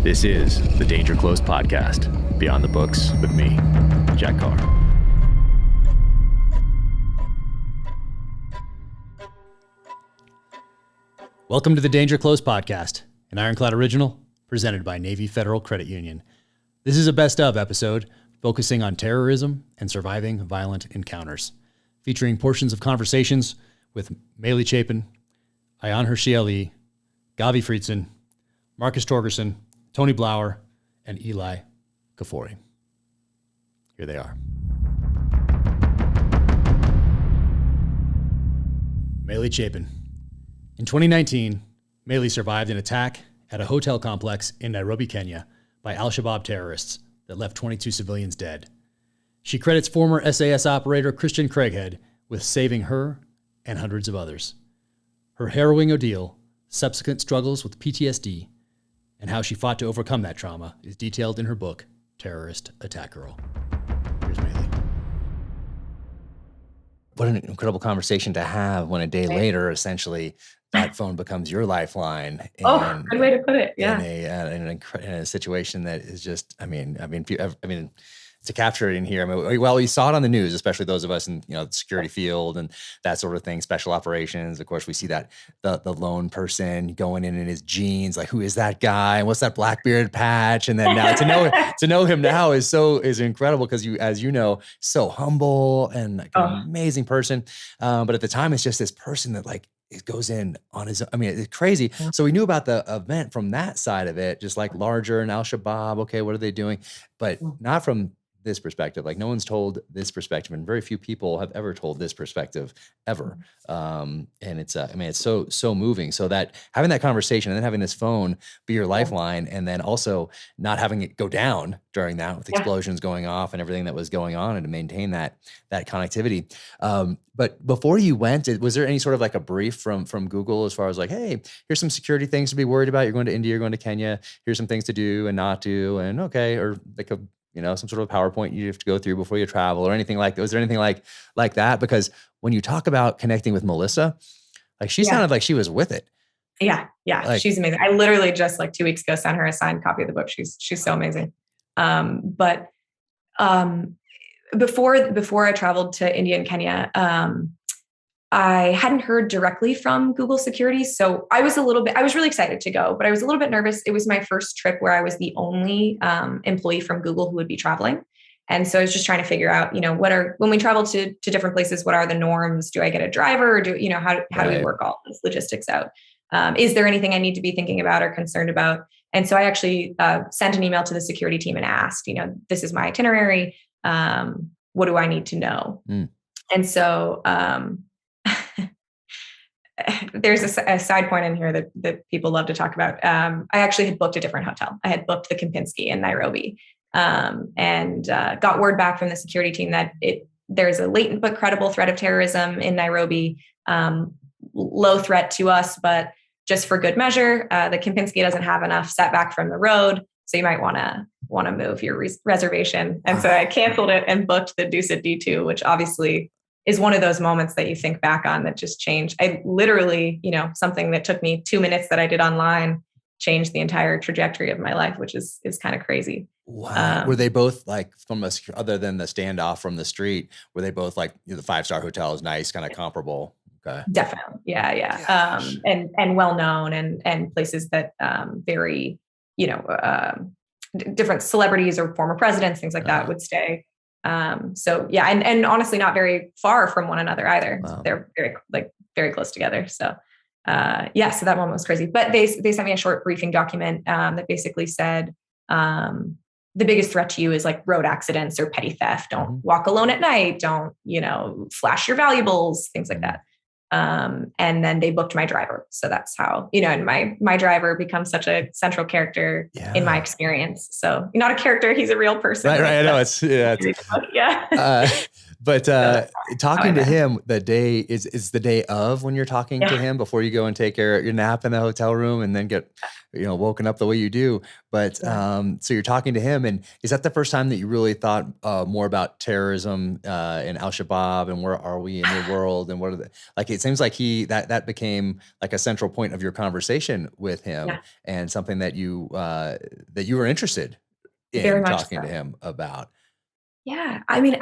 This is the Danger Close podcast, Beyond the Books with me, Jack Carr. Welcome to the Danger Close podcast, an IRONCLAD original presented by Navy Federal Credit Union. This is a best of episode focusing on terrorism and surviving violent encounters, featuring portions of conversations with Meyli Chapin, Ayaan Hirsi Ali, Gavi Friedson, Marcus Torgerson, Tony Blauer, and Eli Kafori. Here they are. Meyli Chapin. In 2019, Meyli survived an attack at a hotel complex in Nairobi, Kenya, by Al-Shabaab terrorists that left 22 civilians dead. She credits former SAS operator Christian Craighead with saving her and hundreds of others. Her harrowing ordeal, subsequent struggles with PTSD, and how she fought to overcome that trauma is detailed in her book, Terrorist Attack Girl. Here's Meyli. What an incredible conversation to have when a day later, essentially, that phone becomes your lifeline. Good way to put it. Yeah. In a situation that is just, to capture it in here. Well, we saw it on the news, especially those of us in the security field and that sort of thing, special operations. Of course, we see that the lone person going in his jeans, like, who is that guy? And what's that black beard patch? And then now to know him now is incredible because as you know, so humble and like an amazing person. But at the time, it's just this person that it goes in on his own. It's crazy. Yeah. So we knew about the event from that side of it, just like larger and Al-Shabaab. Okay, what are they doing? But not from this perspective. Like, no one's told this perspective, and very few people have ever told this perspective ever. And it's so moving. So that having that conversation and then having this phone be your lifeline, and then also not having it go down during that with explosions going off and everything that was going on, and to maintain that connectivity. But before you went, was there any sort of like a brief from Google as far as like, hey, here's some security things to be worried about. You're going to India, you're going to Kenya. Here's some things to do and not do, and okay, or like some sort of PowerPoint you have to go through before you travel or anything like that? Was there anything like that? Because when you talk about connecting with Melissa, like she sounded like she was with it. Yeah. She's amazing. I literally just 2 weeks ago sent her a signed copy of the book. She's so amazing. But before I traveled to India and Kenya, I hadn't heard directly from Google security. So I was really excited to go, but I was a little bit nervous. It was my first trip where I was the only employee from Google who would be traveling. And so I was just trying to figure out, when we travel to different places, what are the norms? Do I get a driver, or how do we work all this logistics out? Is there anything I need to be thinking about or concerned about? And so I actually sent an email to the security team and asked, this is my itinerary. What do I need to know? And so, there's a side point in here that people love to talk about. I actually had booked a different hotel. I had booked the Kempinski in Nairobi, and got word back from the security team that there's a latent but credible threat of terrorism in Nairobi. Low threat to us, but just for good measure, the Kempinski doesn't have enough setback from the road, so you might want to move your reservation. And so I canceled it and booked the Dusit D2, which obviously is one of those moments that you think back on that just changed. I literally, something that took me 2 minutes that I did online changed the entire trajectory of my life, which is kind of crazy. Wow. Were they both other than the standoff from the street, were they both the 5-star hotel is nice, kind of comparable? Okay. Definitely. Yeah. And well-known and places that very, different celebrities or former presidents, things like that would stay. And honestly, not very far from one another either. Wow. They're very close together. So, so that moment was crazy, but they sent me a short briefing document, that basically said, the biggest threat to you is road accidents or petty theft. Don't walk alone at night. Don't, flash your valuables, things like that. And then they booked my driver. So that's how, and my driver becomes such a central character in my experience. So not a character, he's a real person. Right. I know But talking to him the day is the day of when you're talking to him before you go and take your nap in the hotel room and then get, woken up the way you do. But so you're talking to him, and is that the first time that you really thought more about terrorism and Al-Shabaab and where are we in the world and what are it seems like that became like a central point of your conversation with him, and something that you were interested Very in much talking so. to him about. Yeah. I mean,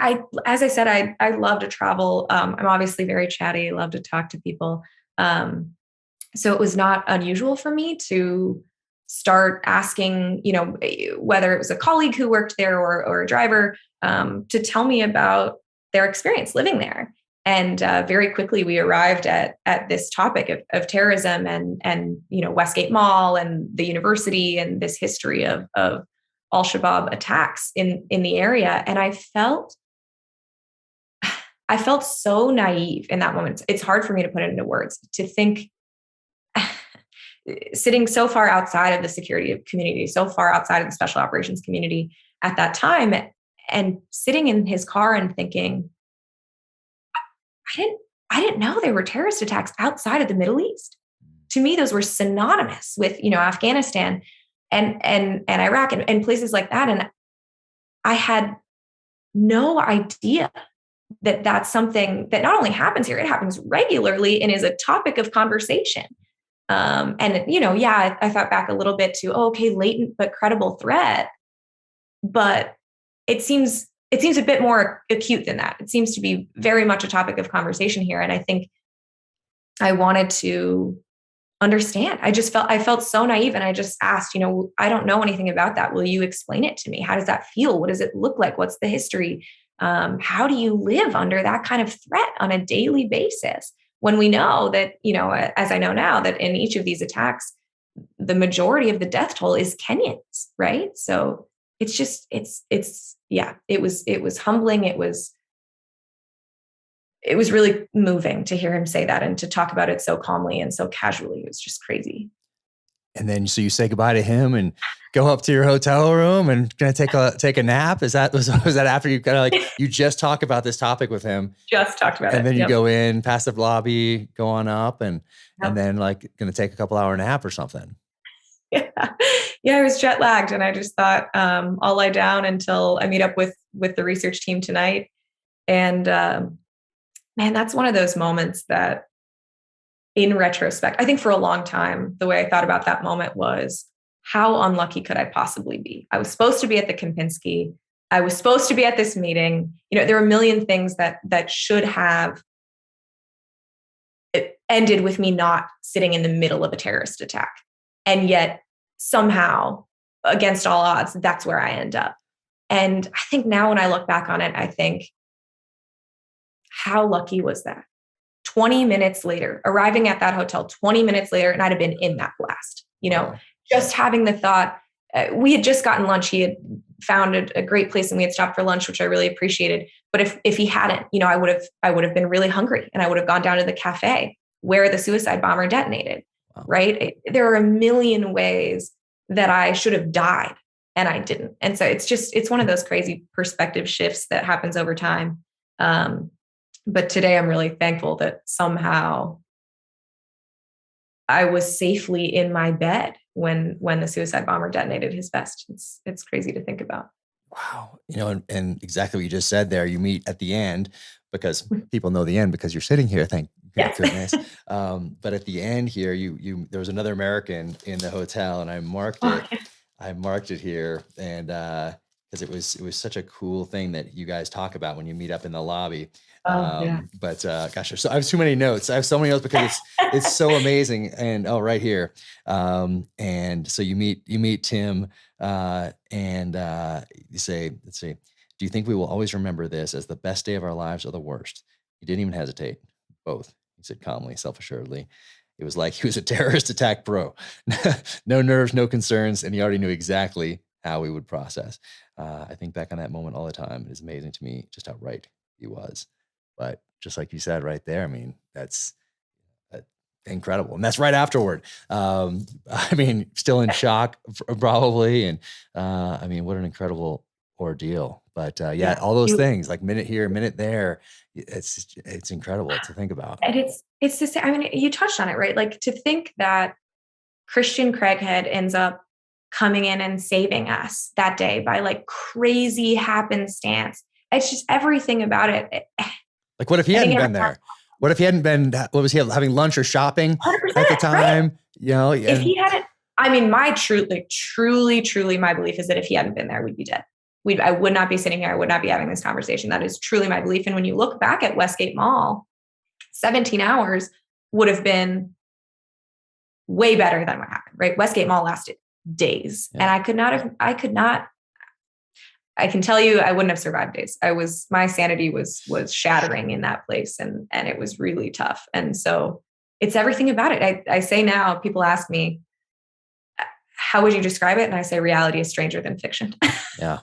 as I said, I love to travel. I'm obviously very chatty. I love to talk to people. So it was not unusual for me to start asking, whether it was a colleague who worked there or a driver, to tell me about their experience living there. And very quickly we arrived at this topic of terrorism and Westgate Mall and the university and this history of Al-Shabaab attacks in the area. And I felt so naive in that moment. It's hard for me to put it into words, to think sitting so far outside of the security community, so far outside of the special operations community at that time, and sitting in his car and thinking, I didn't know there were terrorist attacks outside of the Middle East. To me, those were synonymous with, Afghanistan and Iraq and places like that. And I had no idea that that's something that not only happens here, it happens regularly and is a topic of conversation. I thought back a little bit to, okay, latent but credible threat, but it seems a bit more acute than that. It seems to be very much a topic of conversation here. And I think I wanted to understand. I felt so naive, and I just asked, I don't know anything about that. Will you explain it to me? How does that feel? What does it look like? What's the history? How do you live under that kind of threat on a daily basis? When we know that, as I know now, that in each of these attacks, the majority of the death toll is Kenyans, right? So it's just, it was humbling. It was really moving to hear him say that and to talk about it so calmly and so casually. It was just crazy. And then, so you say goodbye to him and go up to your hotel room and gonna take a nap. Was that after you kind of like, you just talk about this topic with him? Just talked about it. And then you go in, past the lobby, go on up, and then like gonna take a couple hour nap or something. Yeah, I was jet lagged, and I just thought I'll lie down until I meet up with the research team tonight. And man, that's one of those moments that, in retrospect, I think for a long time, the way I thought about that moment was, how unlucky could I possibly be? I was supposed to be at the Kempinski. I was supposed to be at this meeting. There were a million things that should have ended with me not sitting in the middle of a terrorist attack. And yet somehow, against all odds, that's where I end up. And I think now when I look back on it, I think, how lucky was that? 20 minutes later, arriving at that hotel 20 minutes later, and I'd have been in that blast, just having the thought. We had just gotten lunch. He had found a great place and we had stopped for lunch, which I really appreciated. But if he hadn't, I would have been really hungry, and I would have gone down to the cafe where the suicide bomber detonated. Wow. Right. There are a million ways that I should have died, and I didn't. And so it's one of those crazy perspective shifts that happens over time. But today I'm really thankful that somehow I was safely in my bed when the suicide bomber detonated his vest. It's crazy to think about. Wow. And exactly what you just said there, you meet at the end, because people know the end because you're sitting here. Thank goodness. But at the end here, there was another American in the hotel, and I marked it. I marked it here, and because it was such a cool thing that you guys talk about when you meet up in the lobby. But gosh, so I have too many notes. I have so many notes because it's so amazing. And right here. And so you meet Tim, and you say, let's see, do you think we will always remember this as the best day of our lives or the worst? He didn't even hesitate. Both. He said calmly, self-assuredly. It was like he was a terrorist attack pro. No nerves, no concerns, and he already knew exactly how we would process. I think back on that moment all the time. It is amazing to me just how right he was. But just like you said right there, I mean, that's incredible. And that's right afterward. Still in shock probably. And what an incredible ordeal. But all those things, like minute here, minute there, it's incredible to think about. And it's the same. You touched on it, right? Like, to think that Christian Craighead ends up coming in and saving us that day by like crazy happenstance. It's just everything about it. Like, what if he hadn't been there? What if he hadn't been, what was he having lunch or shopping 100%, at the time? Right? You know, If he hadn't, I mean, my truly, my belief is that if he hadn't been there, we'd be dead. I would not be sitting here. I would not be having this conversation. That is truly my belief. And when you look back at Westgate Mall, 17 hours would have been way better than what happened, right? Westgate Mall lasted days. And I can tell you, I wouldn't have survived days. My sanity was shattering in that place, and it was really tough. And so it's everything about it. I say now, people ask me, how would you describe it? And I say, reality is stranger than fiction. Yeah.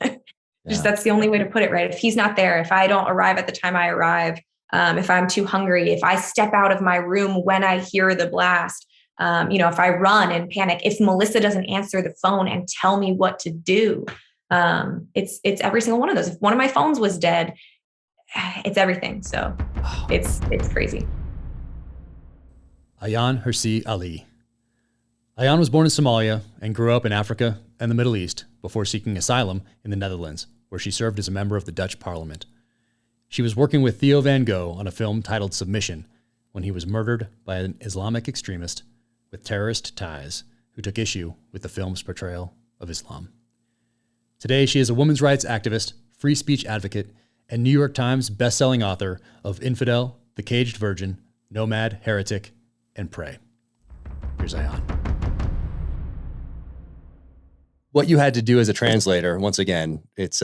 Just that's the only way to put it, right? If he's not there, if I don't arrive at the time I arrive, if I'm too hungry, if I step out of my room when I hear the blast, if I run and panic, if Melissa doesn't answer the phone and tell me what to do, it's every single one of those. If one of my phones was dead, it's everything. So it's crazy. Ayaan Hirsi Ali. Ayaan was born in Somalia and grew up in Africa and the Middle East before seeking asylum in the Netherlands, where she served as a member of the Dutch Parliament. She was working with Theo van Gogh on a film titled Submission when he was murdered by an Islamic extremist with terrorist ties who took issue with the film's portrayal of Islam. Today, she is a women's rights activist, free speech advocate, and New York Times bestselling author of Infidel, The Caged Virgin, Nomad, Heretic, and Prey. Here's Ayaan. What you had to do as a translator, once again, it's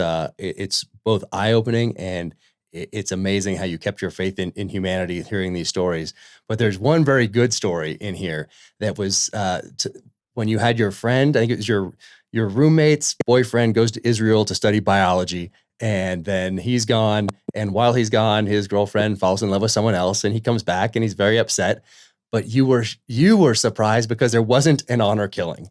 both eye-opening and it's amazing how you kept your faith in humanity hearing these stories. But there's one very good story in here that was when you had your friend, I think it was your roommate's boyfriend goes to Israel to study biology, and then he's gone. And while he's gone, his girlfriend falls in love with someone else, and he comes back and he's very upset. But you were surprised because there wasn't an honor killing.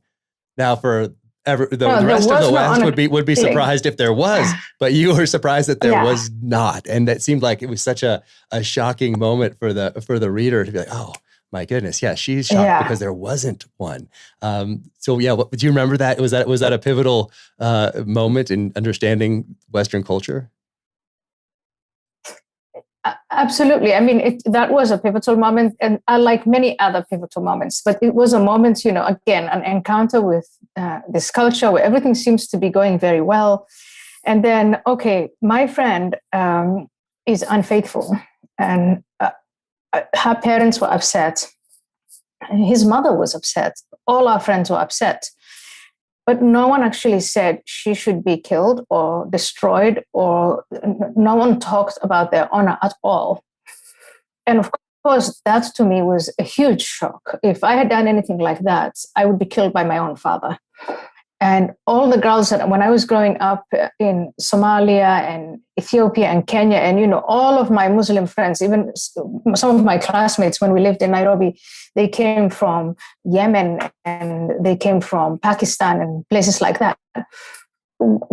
Now the rest of the West would be surprised if there was, but you were surprised that there was not. And that seemed like it was such a shocking moment for the reader to be like, oh my goodness. Yeah. She's shocked because there wasn't one. Do you remember that? Was that a pivotal moment in understanding Western culture? Absolutely. I mean, that was a pivotal moment, and like many other pivotal moments, but it was a moment, again, an encounter with this culture where everything seems to be going very well. And then, okay, my friend is unfaithful, and her parents were upset. And his mother was upset. All our friends were upset. But no one actually said she should be killed or destroyed, or no one talked about their honor at all. And of course, that to me was a huge shock. If I had done anything like that, I would be killed by my own father. And all the girls that, when I was growing up in Somalia and Ethiopia and Kenya, and, all of my Muslim friends, even some of my classmates when we lived in Nairobi, they came from Yemen and they came from Pakistan and places like that.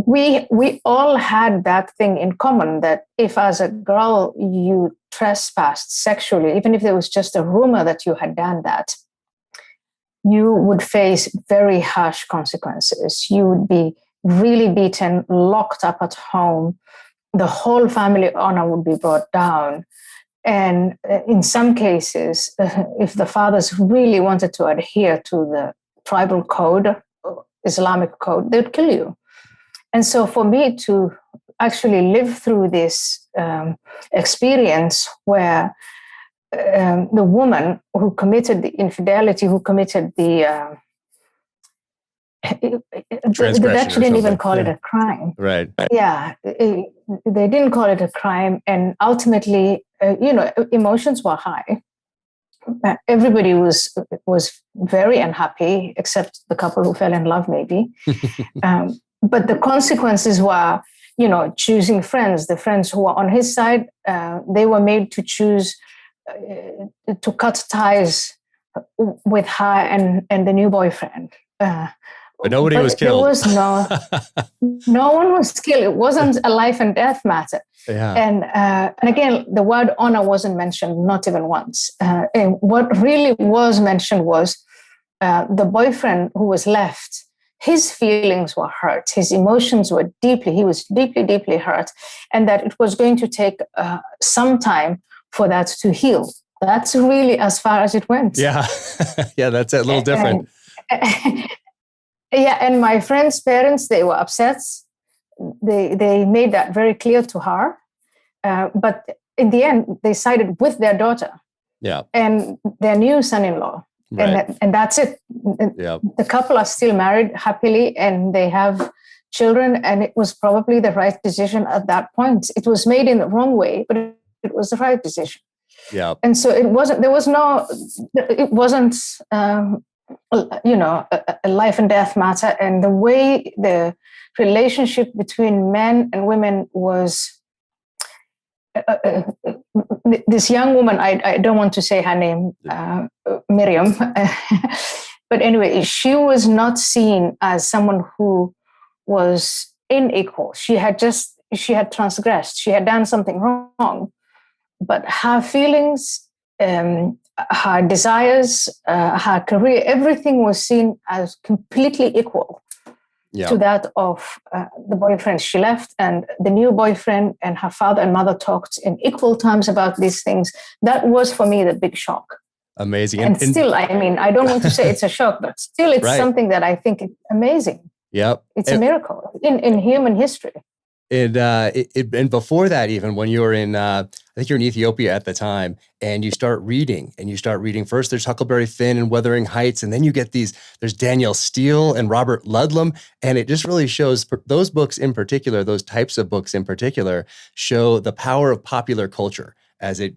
We all had that thing in common, that if as a girl you trespassed sexually, even if there was just a rumor that you had done that, you would face very harsh consequences. You would be really beaten, locked up at home. The whole family honor would be brought down. And in some cases, if the fathers really wanted to adhere to the tribal code, Islamic code, they'd kill you. And so for me to actually live through this experience where the woman who committed the infidelity, who committed the they actually didn't even call it a crime. Right. Yeah, they didn't call it a crime, and ultimately, emotions were high. Everybody was very unhappy, except the couple who fell in love, maybe. But the consequences were, choosing friends. The friends who were on his side, they were made to choose to cut ties with her and the new boyfriend. But nobody was killed. There was no one was killed. It wasn't a life and death matter. Yeah. And again, the word honor wasn't mentioned, not even once. And what really was mentioned was the boyfriend who was left. His feelings were hurt. His emotions were he was deeply, deeply hurt. And that it was going to take some time for that to heal. That's really as far as it went. Yeah. Yeah, that's a little different. Yeah, and my friend's parents, they were upset. They made that very clear to her. But in the end, they sided with their daughter. Yeah. And their new son-in-law. Right. And that's it. Yeah. The couple are still married happily, and they have children, and it was probably the right decision at that point. It was made in the wrong way, but it was the right decision. Yeah. And so it wasn't a life and death matter. And the way the relationship between men and women was, this young woman, I don't want to say her name, Miriam, but anyway, she was not seen as someone who was unequal. She had transgressed. She had done something wrong, but her feelings, her desires, her career, everything was seen as completely equal to that of the boyfriend she left, and the new boyfriend and her father and mother talked in equal terms about these things. That was for me the big shock. Amazing. And still, I mean, I don't want to say it's a shock, but still it's something that I think is amazing. Yep. It's a miracle in human history. And before that, even when you were in, I think you're in Ethiopia at the time, and you start reading first, there's Huckleberry Finn and Wuthering Heights. And then you get there's Danielle Steele and Robert Ludlum. And it just really shows those books in particular, those types of books in particular, show the power of popular culture as it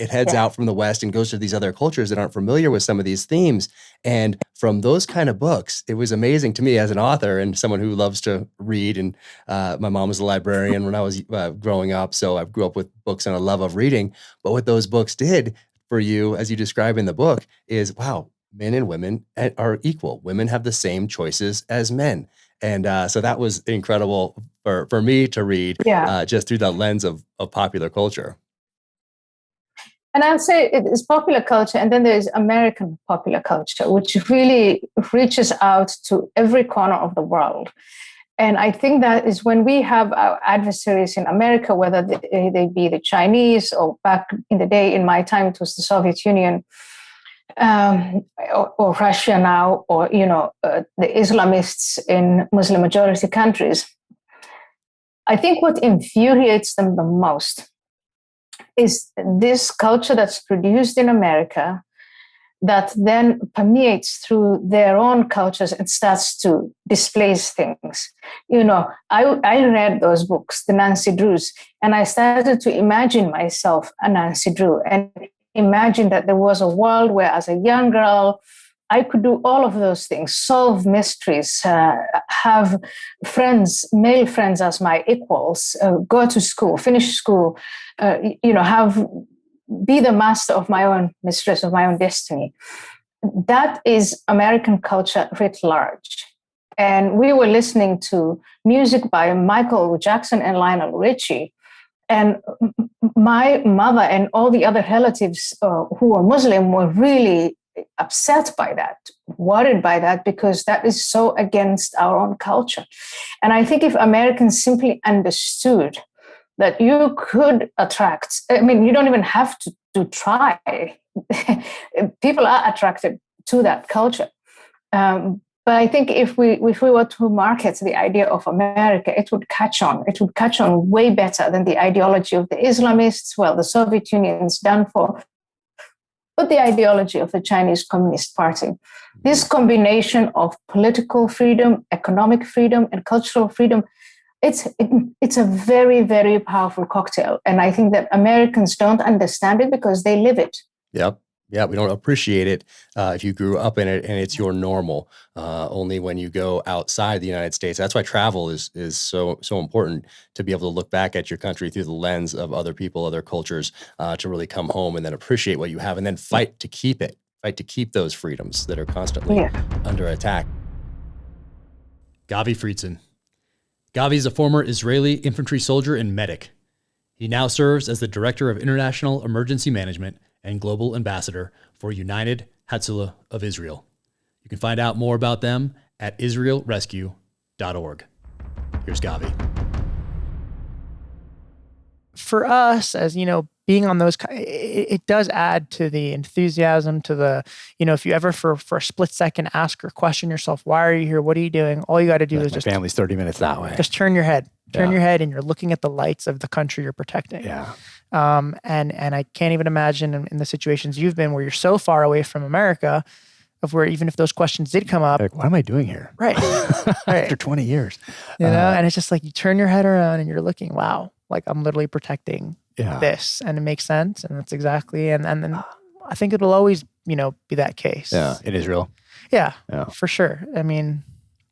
heads out from the West and goes to these other cultures that aren't familiar with some of these themes. And from those kind of books, it was amazing to me as an author and someone who loves to read. And my mom was a librarian when I was growing up. So I grew up with books and a love of reading. But what those books did for you, as you describe in the book, is, wow, men and women are equal. Women have the same choices as men. And so that was incredible for me to read just through the lens of popular culture. And I'd say it is popular culture, and then there's American popular culture, which really reaches out to every corner of the world. And I think that is when we have our adversaries in America, whether they be the Chinese, or back in the day, in my time, it was the Soviet Union, or Russia now, or the Islamists in Muslim majority countries. I think what infuriates them the most is this culture that's produced in America that then permeates through their own cultures and starts to displace things. I read those books, the Nancy Drews, and I started to imagine myself a Nancy Drew and imagine that there was a world where, as a young girl, I could do all of those things, solve mysteries, have friends, male friends as my equals, go to school, finish school, be the master of my own mistress, of my own destiny. That is American culture writ large. And we were listening to music by Michael Jackson and Lionel Richie. And my mother and all the other relatives who were Muslim were really upset by that, worried by that, because that is so against our own culture. And I think if Americans simply understood that you could attract, you don't even have to try. People are attracted to that culture. But I think if we were to market the idea of America, it would catch on. It would catch on way better than the ideology of the Islamists. Well, the Soviet Union's done for, but the ideology of the Chinese Communist Party. This combination of political freedom, economic freedom, and cultural freedom, it's a very, very powerful cocktail. And I think that Americans don't understand it because they live it. Yep. Yeah, we don't appreciate it if you grew up in it and it's your normal. Only when you go outside the United States. That's why travel is so important, to be able to look back at your country through the lens of other people, other cultures, to really come home and then appreciate what you have and then fight to keep it, fight to keep those freedoms that are constantly under attack. Gavi Friedson. Gavi is a former Israeli infantry soldier and medic. He now serves as the Director of International Emergency Management and Global Ambassador for United Hatzalah of Israel. You can find out more about them at israelrescue.org. Here's Gavi. For us, as being on those, it does add to the enthusiasm, to the, if you ever for a split second ask or question yourself, why are you here? What are you doing? All you got to do is just family's 30 minutes that way. Just turn your head, and you're looking at the lights of the country you're protecting. Yeah. And I can't even imagine in the situations you've been where you're so far away from America, of where even if those questions did come up, like, what am I doing here? Right. After 20 years, and it's just like you turn your head around and you're looking, wow, like I'm literally protecting this, and it makes sense, and that's exactly, and then I think it'll always, be that case. Yeah, in Israel. Yeah, for sure. I mean,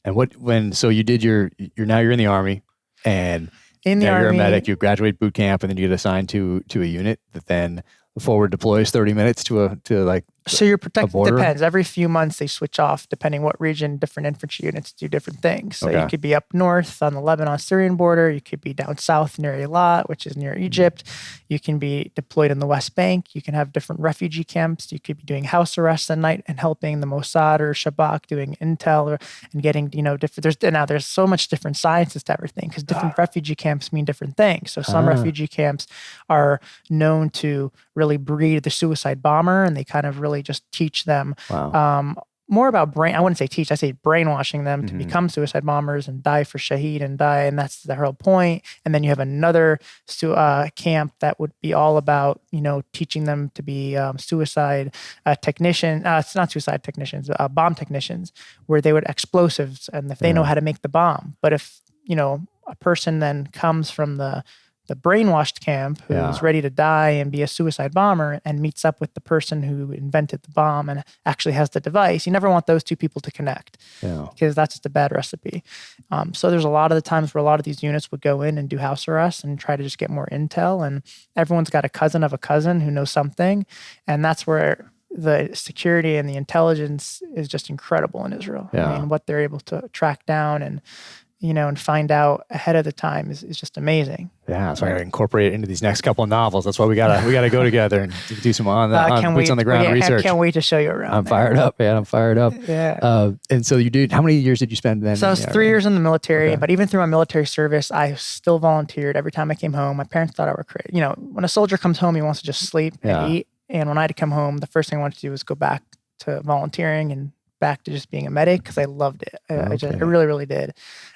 and so you did you're in the Army, and you're a medic. You graduate boot camp, and then you get assigned to a unit that then forward deploys 30 minutes to like. So you're protected. Depends. Every few months they switch off, depending what region. Different infantry units do different things. So you could be up north on the Lebanon-Syrian border. You could be down south near Eilat, which is near Egypt. You can be deployed in the West Bank. You can have different refugee camps. You could be doing house arrests at night and helping the Mossad or Shabak doing intel and getting different. There's so much different sciences to everything, because different refugee camps mean different things. So some refugee camps are known to really breed the suicide bomber, and they kind of really just teach them more about I wouldn't say teach, I say brainwashing them to become suicide bombers and die for Shaheed and that's the whole point. And then you have another camp that would be all about, teaching them to be suicide technician. It's not suicide technicians, bomb technicians, where they would explosives, and if they know how to make the bomb. But if, a person then comes from the brainwashed camp who's ready to die and be a suicide bomber and meets up with the person who invented the bomb and actually has the device, you never want those two people to connect, because that's just a bad recipe. So there's a lot of the times where a lot of these units would go in and do house arrests and try to just get more intel, and everyone's got a cousin of a cousin who knows something, and that's where the security and the intelligence is just incredible in Israel. I mean, what they're able to track down and find out ahead of the time is just amazing. Yeah, so I got to incorporate it into these next couple of novels. That's why we gotta go together and do some boots on the ground research. I can't wait to show you around. I'm fired up, man. I'm fired up. Yeah. And so how many years did you spend then? So I was 3 years in the military, but even through my military service, I still volunteered every time I came home. My parents thought I were crazy. When a soldier comes home, he wants to just sleep and eat. And when I had to come home, the first thing I wanted to do was go back to volunteering and back to just being a medic, because I loved it. I really, really did.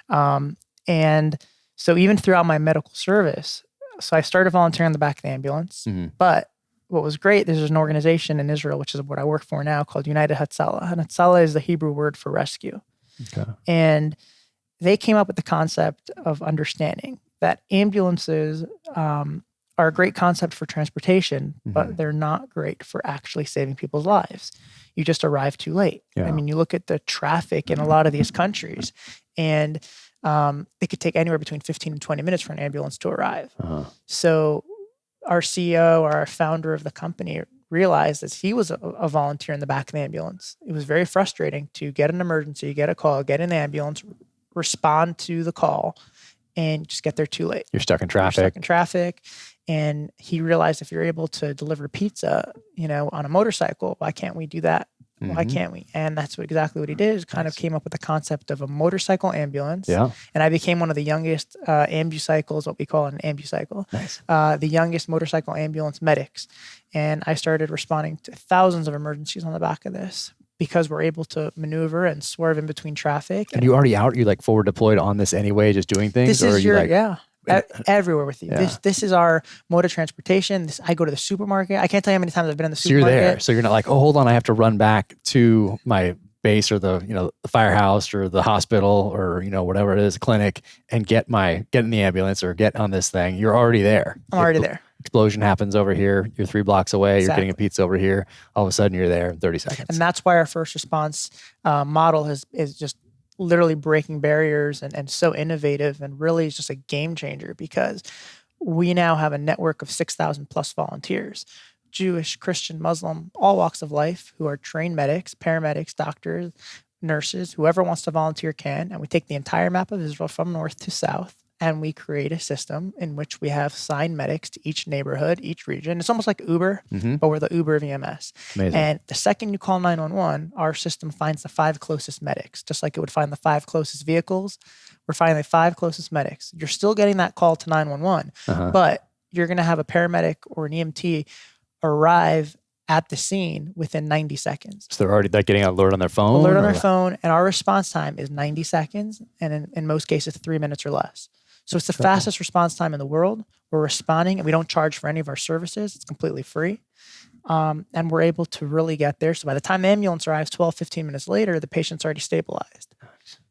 And so even throughout my medical service, so I started volunteering on the back of the ambulance, but what was great, there's an organization in Israel, which is what I work for now, called United Hatzalah. And Hatzalah is the Hebrew word for rescue. Okay. And they came up with the concept of understanding that ambulances are a great concept for transportation, but they're not great for actually saving people's lives. You just arrive too late. I mean, you look at the traffic in a lot of these countries, and it could take anywhere between 15 and 20 minutes for an ambulance to arrive. So our CEO, or our founder of the company, realized that he was a volunteer in the back of the ambulance. It was very frustrating to get an emergency, get a call, get in the ambulance, respond to the call, and just get there too late. You're stuck in traffic. And he realized, if you're able to deliver pizza, on a motorcycle, why can't we do that? Why can't we? And that's exactly what he did, is kind of came up with the concept of a motorcycle ambulance. Yeah. And I became one of the youngest ambucycles, what we call an ambucycle, the youngest motorcycle ambulance medics. And I started responding to thousands of emergencies on the back of this, because we're able to maneuver and swerve in between traffic. And you already you're like forward deployed on this anyway, just doing things? This is everywhere with you. Yeah. This is our mode of transportation. I go to the supermarket. I can't tell you how many times I've been in the supermarket. So you're there. So you're not like, oh, hold on, I have to run back to my base or the firehouse or the hospital or whatever it is, clinic, and get in the ambulance or get on this thing. You're already there. I'm already there. Explosion happens over here. You're 3 blocks away. Exactly. You're getting a pizza over here. All of a sudden, you're there in 30 seconds. And that's why our first response model is just literally breaking barriers and so innovative, and really is just a game changer, because we now have a network of 6,000 plus volunteers, Jewish, Christian, Muslim, all walks of life, who are trained medics, paramedics, doctors, nurses. Whoever wants to volunteer can. And we take the entire map of Israel from north to south, and we create a system in which we have assigned medics to each neighborhood, each region. It's almost like Uber, but we're the Uber of EMS. Amazing. And the second you call 911, our system finds the 5 closest medics, just like it would find the 5 closest vehicles. We're finding the 5 closest medics. You're still getting that call to 911, but you're going to have a paramedic or an EMT arrive at the scene within 90 seconds. So they're already getting an alert on their phone? Alert on their phone, and our response time is 90 seconds, and in most cases, 3 minutes or less. So it's the fastest response time in the world. We're responding, and we don't charge for any of our services. It's completely free. And we're able to really get there. So by the time the ambulance arrives 12, 15 minutes later, the patient's already stabilized.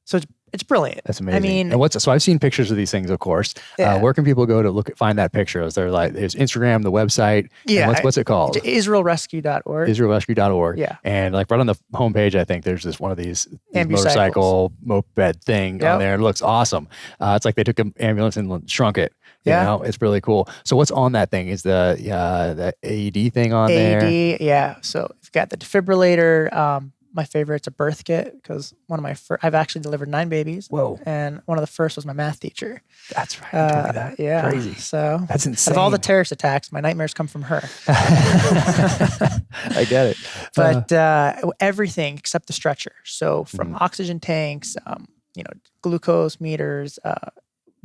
So it's brilliant. That's amazing. I mean, and so I've seen pictures of these things, of course. Yeah. Where can people go to find that picture? Is there there's Instagram, the website? Yeah. What's it called? IsraelRescue.org. IsraelRescue.org. Yeah. And right on the homepage, I think there's one of these Ambucycles. motorcycle moped thing on there. It looks awesome. It's like they took an ambulance and shrunk it. You know, it's really cool. So what's on that thing? Is the AED thing on there? AED, yeah. So you've got the defibrillator. My favorite's a birth kit because I've actually delivered 9 babies. Whoa. And one of the first was my math teacher. That's right. You told me that. Yeah. Crazy. So that's insane. Out of all the terrorist attacks, my nightmares come from her. I get it. But everything except the stretcher. So from oxygen tanks, glucose meters,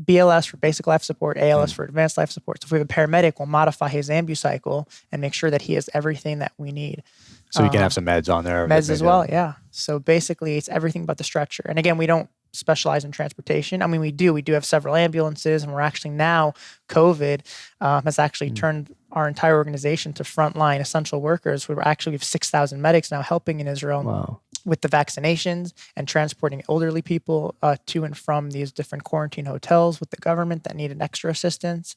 BLS for basic life support, ALS for advanced life support. So if we have a paramedic, we'll modify his ambucycle and make sure that he has everything that we need. So you can have some meds on there. Meds as well, yeah. So basically, it's everything but the stretcher. And again, we don't specialize in transportation. I mean, we do have several ambulances, and we're actually now, COVID has actually turned our entire organization to frontline essential workers. We have 6,000 medics now helping in Israel with the vaccinations and transporting elderly people to and from these different quarantine hotels with the government that needed extra assistance.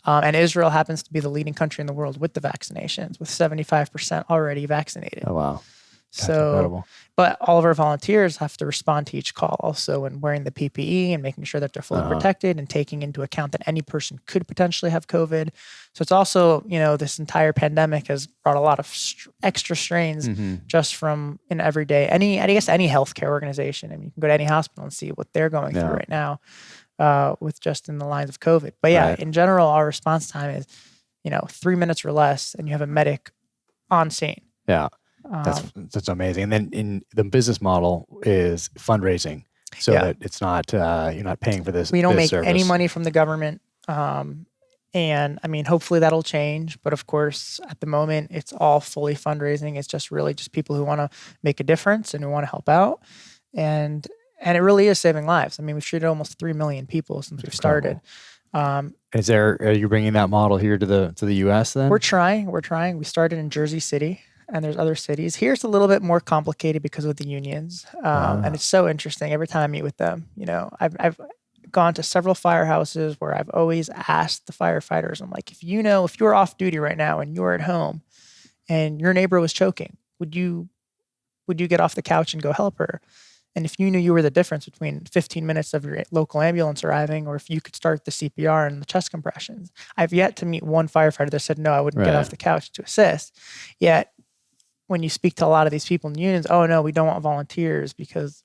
And Israel happens to be the leading country in the world with the vaccinations, with 75% already vaccinated. Oh, wow. That's So, incredible. But all of our volunteers have to respond to each call also, and wearing the PPE and making sure that they're fully protected and taking into account that any person could potentially have COVID. So it's also, this entire pandemic has brought a lot of extra strains just from in everyday, any healthcare organization. I mean, you can go to any hospital and see what they're going through right now with just in the lines of COVID. But in general, our response time is, 3 minutes or less, and you have a medic on scene. Yeah. That's amazing. And then in the business model is fundraising, so that it's not you're not paying for this. We don't make service. any money from the government, and I mean, hopefully that'll change. But of course, at the moment, it's all fully fundraising. It's just really just people who want to make a difference and who want to help out, and it really is saving lives. I mean, we've treated almost 3 million people since we've started. Are you bringing that model here to the U.S. then? We're trying. We started in Jersey City. And there's other cities. Here's a little bit more complicated because of the unions. And it's so interesting. Every time I meet with them, I've gone to several firehouses where I've always asked the firefighters, I'm like, if you're off duty right now and you're at home and your neighbor was choking, would you get off the couch and go help her? And if you knew you were the difference between 15 minutes of your local ambulance arriving, or if you could start the CPR and the chest compressions, I've yet to meet one firefighter that said, no, I wouldn't get off the couch to assist. Yet, when you speak to a lot of these people in the unions, oh no, we don't want volunteers, because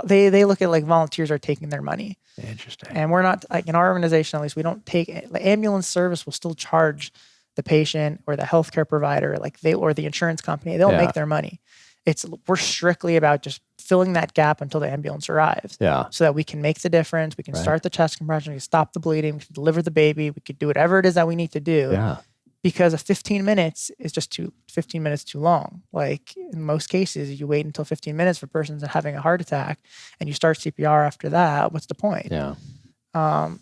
they look at like volunteers are taking their money. Interesting. And we're not, like in our organization, at least, we don't take the ambulance service will still charge the patient or the healthcare provider, or the insurance company. They'll make their money. We're strictly about just filling that gap until the ambulance arrives. Yeah. So that we can make the difference. We can start the chest compression. We can stop the bleeding. We can deliver the baby. We could do whatever it is that we need to do. Yeah. Because 15 minutes is just 15 minutes too long. Like in most cases, you wait until 15 minutes for a person that's having a heart attack, and you start CPR after that. What's the point? Yeah.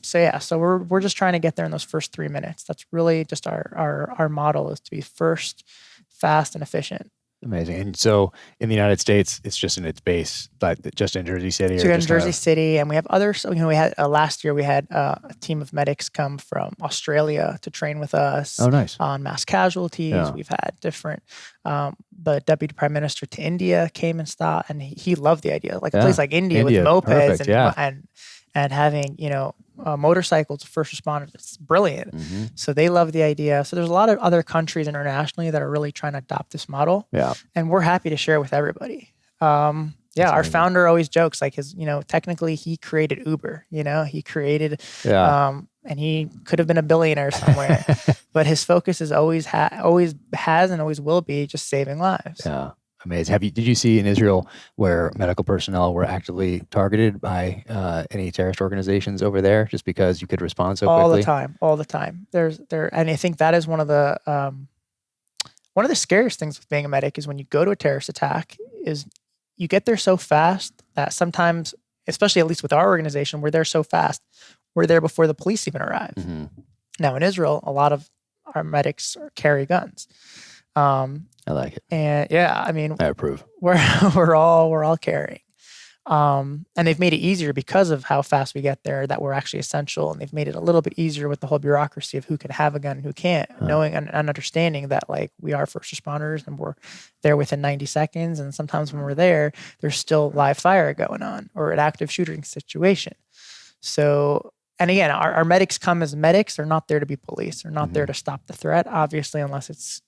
So we're just trying to get there in those first 3 minutes. That's really just our model, is to be first, fast, and efficient. Amazing. And so in the United States, it's just in its base, but just in Jersey City? So in Jersey City, and we have others. We had last year we had a team of medics come from Australia to train with us. Oh, nice. On mass casualties. Yeah. We've had different, the Deputy Prime Minister to India came and stopped, and he loved the idea. Like a place like India with mopeds and having, motorcycles, first responders. It's brilliant. Mm-hmm. So they love the idea. So there's a lot of other countries internationally that are really trying to adopt this model. Yeah. And we're happy to share with everybody. Our founder always jokes, like technically he created Uber, he created, and he could have been a billionaire somewhere, but his focus is always has and always will be just saving lives. Yeah. Amazing. Did you see in Israel where medical personnel were actively targeted by any terrorist organizations over there just because you could respond so quickly? All the time. And I think that is one of the scariest things with being a medic is when you go to a terrorist attack is you get there so fast that sometimes, especially at least with our organization, we're there so fast, we're there before the police even arrive. Mm-hmm. Now in Israel, a lot of our medics carry guns. I like it. And yeah, I mean, I approve. We're all carrying. And they've made it easier because of how fast we get there that we're actually essential. And they've made it a little bit easier with the whole bureaucracy of who can have a gun and who can't, knowing and understanding that like we are first responders and we're there within 90 seconds. And sometimes when we're there, there's still live fire going on or an active shooting situation. So, and again, our medics come as medics. They're not there to be police. They're not there to stop the threat, obviously, unless it's,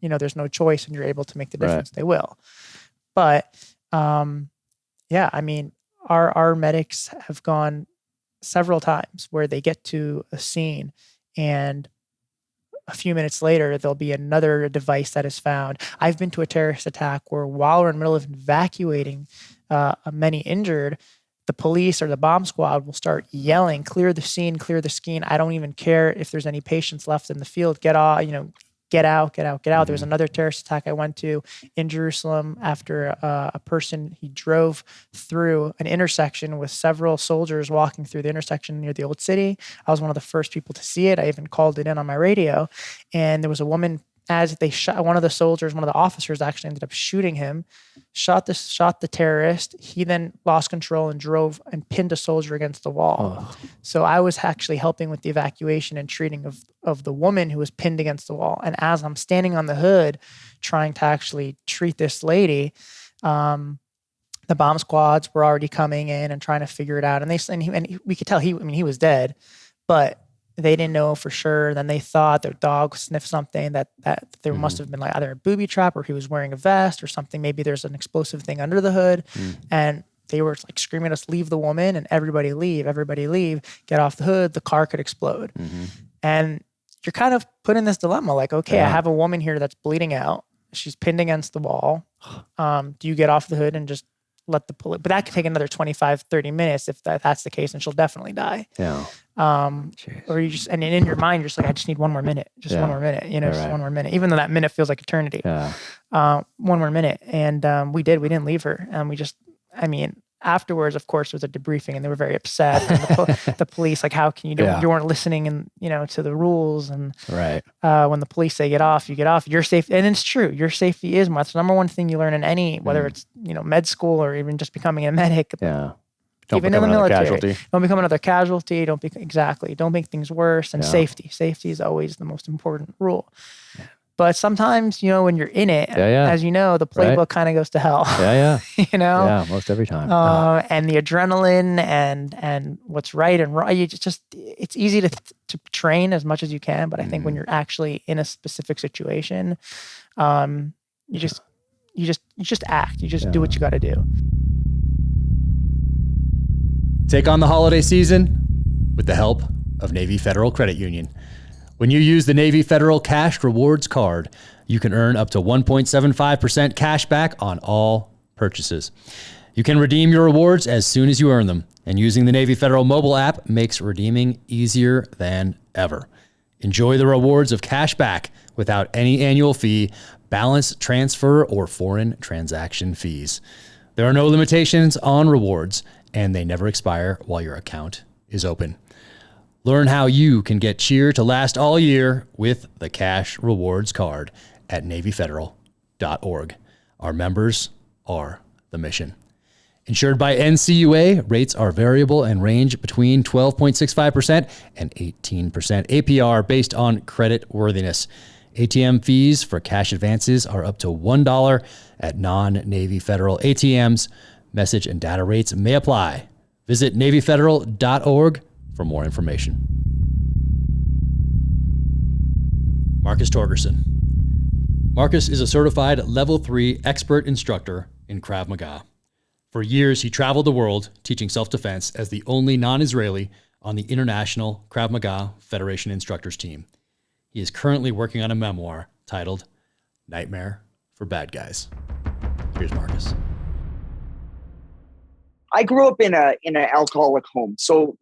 there's no choice and you're able to make the difference, they will. But, yeah, I mean, our medics have gone several times where they get to a scene and a few minutes later, there'll be another device that is found. I've been to a terrorist attack where while we're in the middle of evacuating many injured, the police or the bomb squad will start yelling, clear the scene, clear the scene. I don't even care if there's any patients left in the field. Get off, get out. There was another terrorist attack I went to in Jerusalem after a person, he drove through an intersection with several soldiers walking through the intersection near the old city. I was one of the first people to see it. I even called it in on my radio. And there was a woman, as they shot one of the officers actually ended up shooting him, shot the terrorist. He then lost control and drove and pinned a soldier against the wall. Oh. So I was actually helping with the evacuation and treating of the woman who was pinned against the wall. And as I'm standing on the hood trying to actually treat this lady, the bomb squads were already coming in and trying to figure it out. And we could tell he was dead, but they didn't know for sure. Then they thought their dog sniffed something that there must have been like either a booby trap or he was wearing a vest or something. Maybe there's an explosive thing under the hood. And they were like screaming at us, leave the woman, and everybody leave, get off the hood. The car could explode. And you're kind of put in this dilemma. Like, okay, I have a woman here that's bleeding out. She's pinned against the wall. Do you get off the hood and just let the police, but that could take another 25, 30 minutes if that's the case, and she'll definitely die. Yeah. Or you just, and in your mind, you're just like, I just need one more minute, one more minute, one more minute, even though that minute feels like eternity. Yeah. One more minute. And we didn't leave her. And afterwards, of course, there was a debriefing and they were very upset. And the police, like, how can you you weren't listening and, to the rules. And when the police say get off, you get off. Your safety, and it's true, your safety is that's the number one thing you learn in any, whether it's, med school or even just becoming a medic. Yeah. Don't even in the military. Don't become another casualty. Don't make things worse. And safety is always the most important rule. Yeah. But sometimes, when you're in it, as you know, the playbook kind of goes to hell. Yeah. Yeah, most every time. And the adrenaline and what's right and wrong, it's easy to train as much as you can. But I think when you're actually in a specific situation, you just act. You just do what you got to do. Take on the holiday season with the help of Navy Federal Credit Union. When you use the Navy Federal Cash Rewards Card, you can earn up to 1.75% cash back on all purchases. You can redeem your rewards as soon as you earn them, and using the Navy Federal mobile app makes redeeming easier than ever. Enjoy the rewards of cash back without any annual fee, balance transfer, or foreign transaction fees. There are no limitations on rewards, and they never expire while your account is open. Learn how you can get cheer to last all year with the Cash Rewards Card at NavyFederal.org. Our members are the mission. Insured by NCUA, rates are variable and range between 12.65% and 18% APR based on credit worthiness. ATM fees for cash advances are up to $1 at non-Navy Federal ATMs. Message and data rates may apply. Visit NavyFederal.org for more information. Marcus Torgerson. Marcus is a certified Level 3 expert instructor in Krav Maga. For years, he traveled the world teaching self-defense as the only non-Israeli on the International Krav Maga Federation instructors team. He is currently working on a memoir titled Nightmare for Bad Guys. Here's Marcus. I grew up in an alcoholic home. So,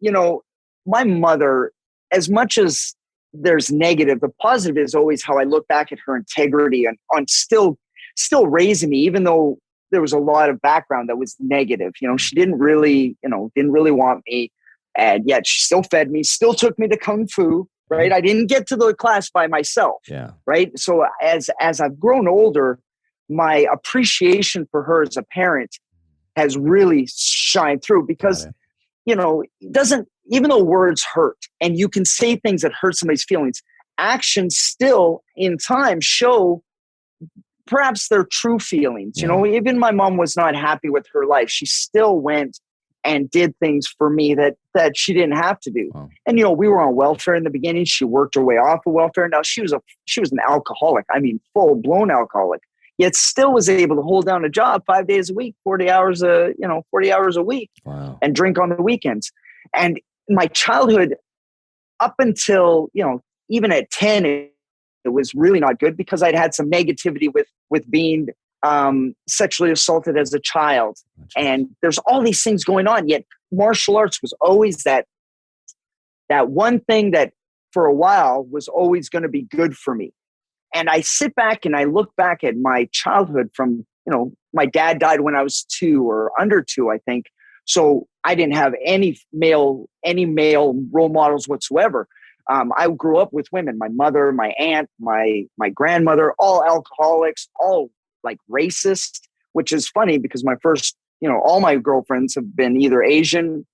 my mother, as much as there's negative, the positive is always how I look back at her integrity and on still raising me, even though there was a lot of background that was negative. She didn't really want me. And yet she still fed me, still took me to Kung Fu, right? I didn't get to the class by myself. Yeah. Right. So as I've grown older, my appreciation for her as a parent has really shined through because, it doesn't, even though words hurt and you can say things that hurt somebody's feelings, actions still in time show perhaps their true feelings. Yeah. Even my mom was not happy with her life. She still went and did things for me that she didn't have to do. Wow. And, we were on welfare in the beginning. She worked her way off of welfare. Now she was an alcoholic. I mean, full blown alcoholic, yet still was able to hold down a job 5 days a week, 40 hours a week. Wow. And drink on the weekends. And my childhood up until, even at 10, it was really not good because I'd had some negativity with being sexually assaulted as a child. And there's all these things going on, yet martial arts was always that one thing that for a while was always going to be good for me. And I sit back and I look back at my childhood from, my dad died when I was 2 or under 2, I think. So I didn't have any male role models whatsoever. I grew up with women, my mother, my aunt, my grandmother, all alcoholics, all like racist, which is funny because my first, all my girlfriends have been either Asian,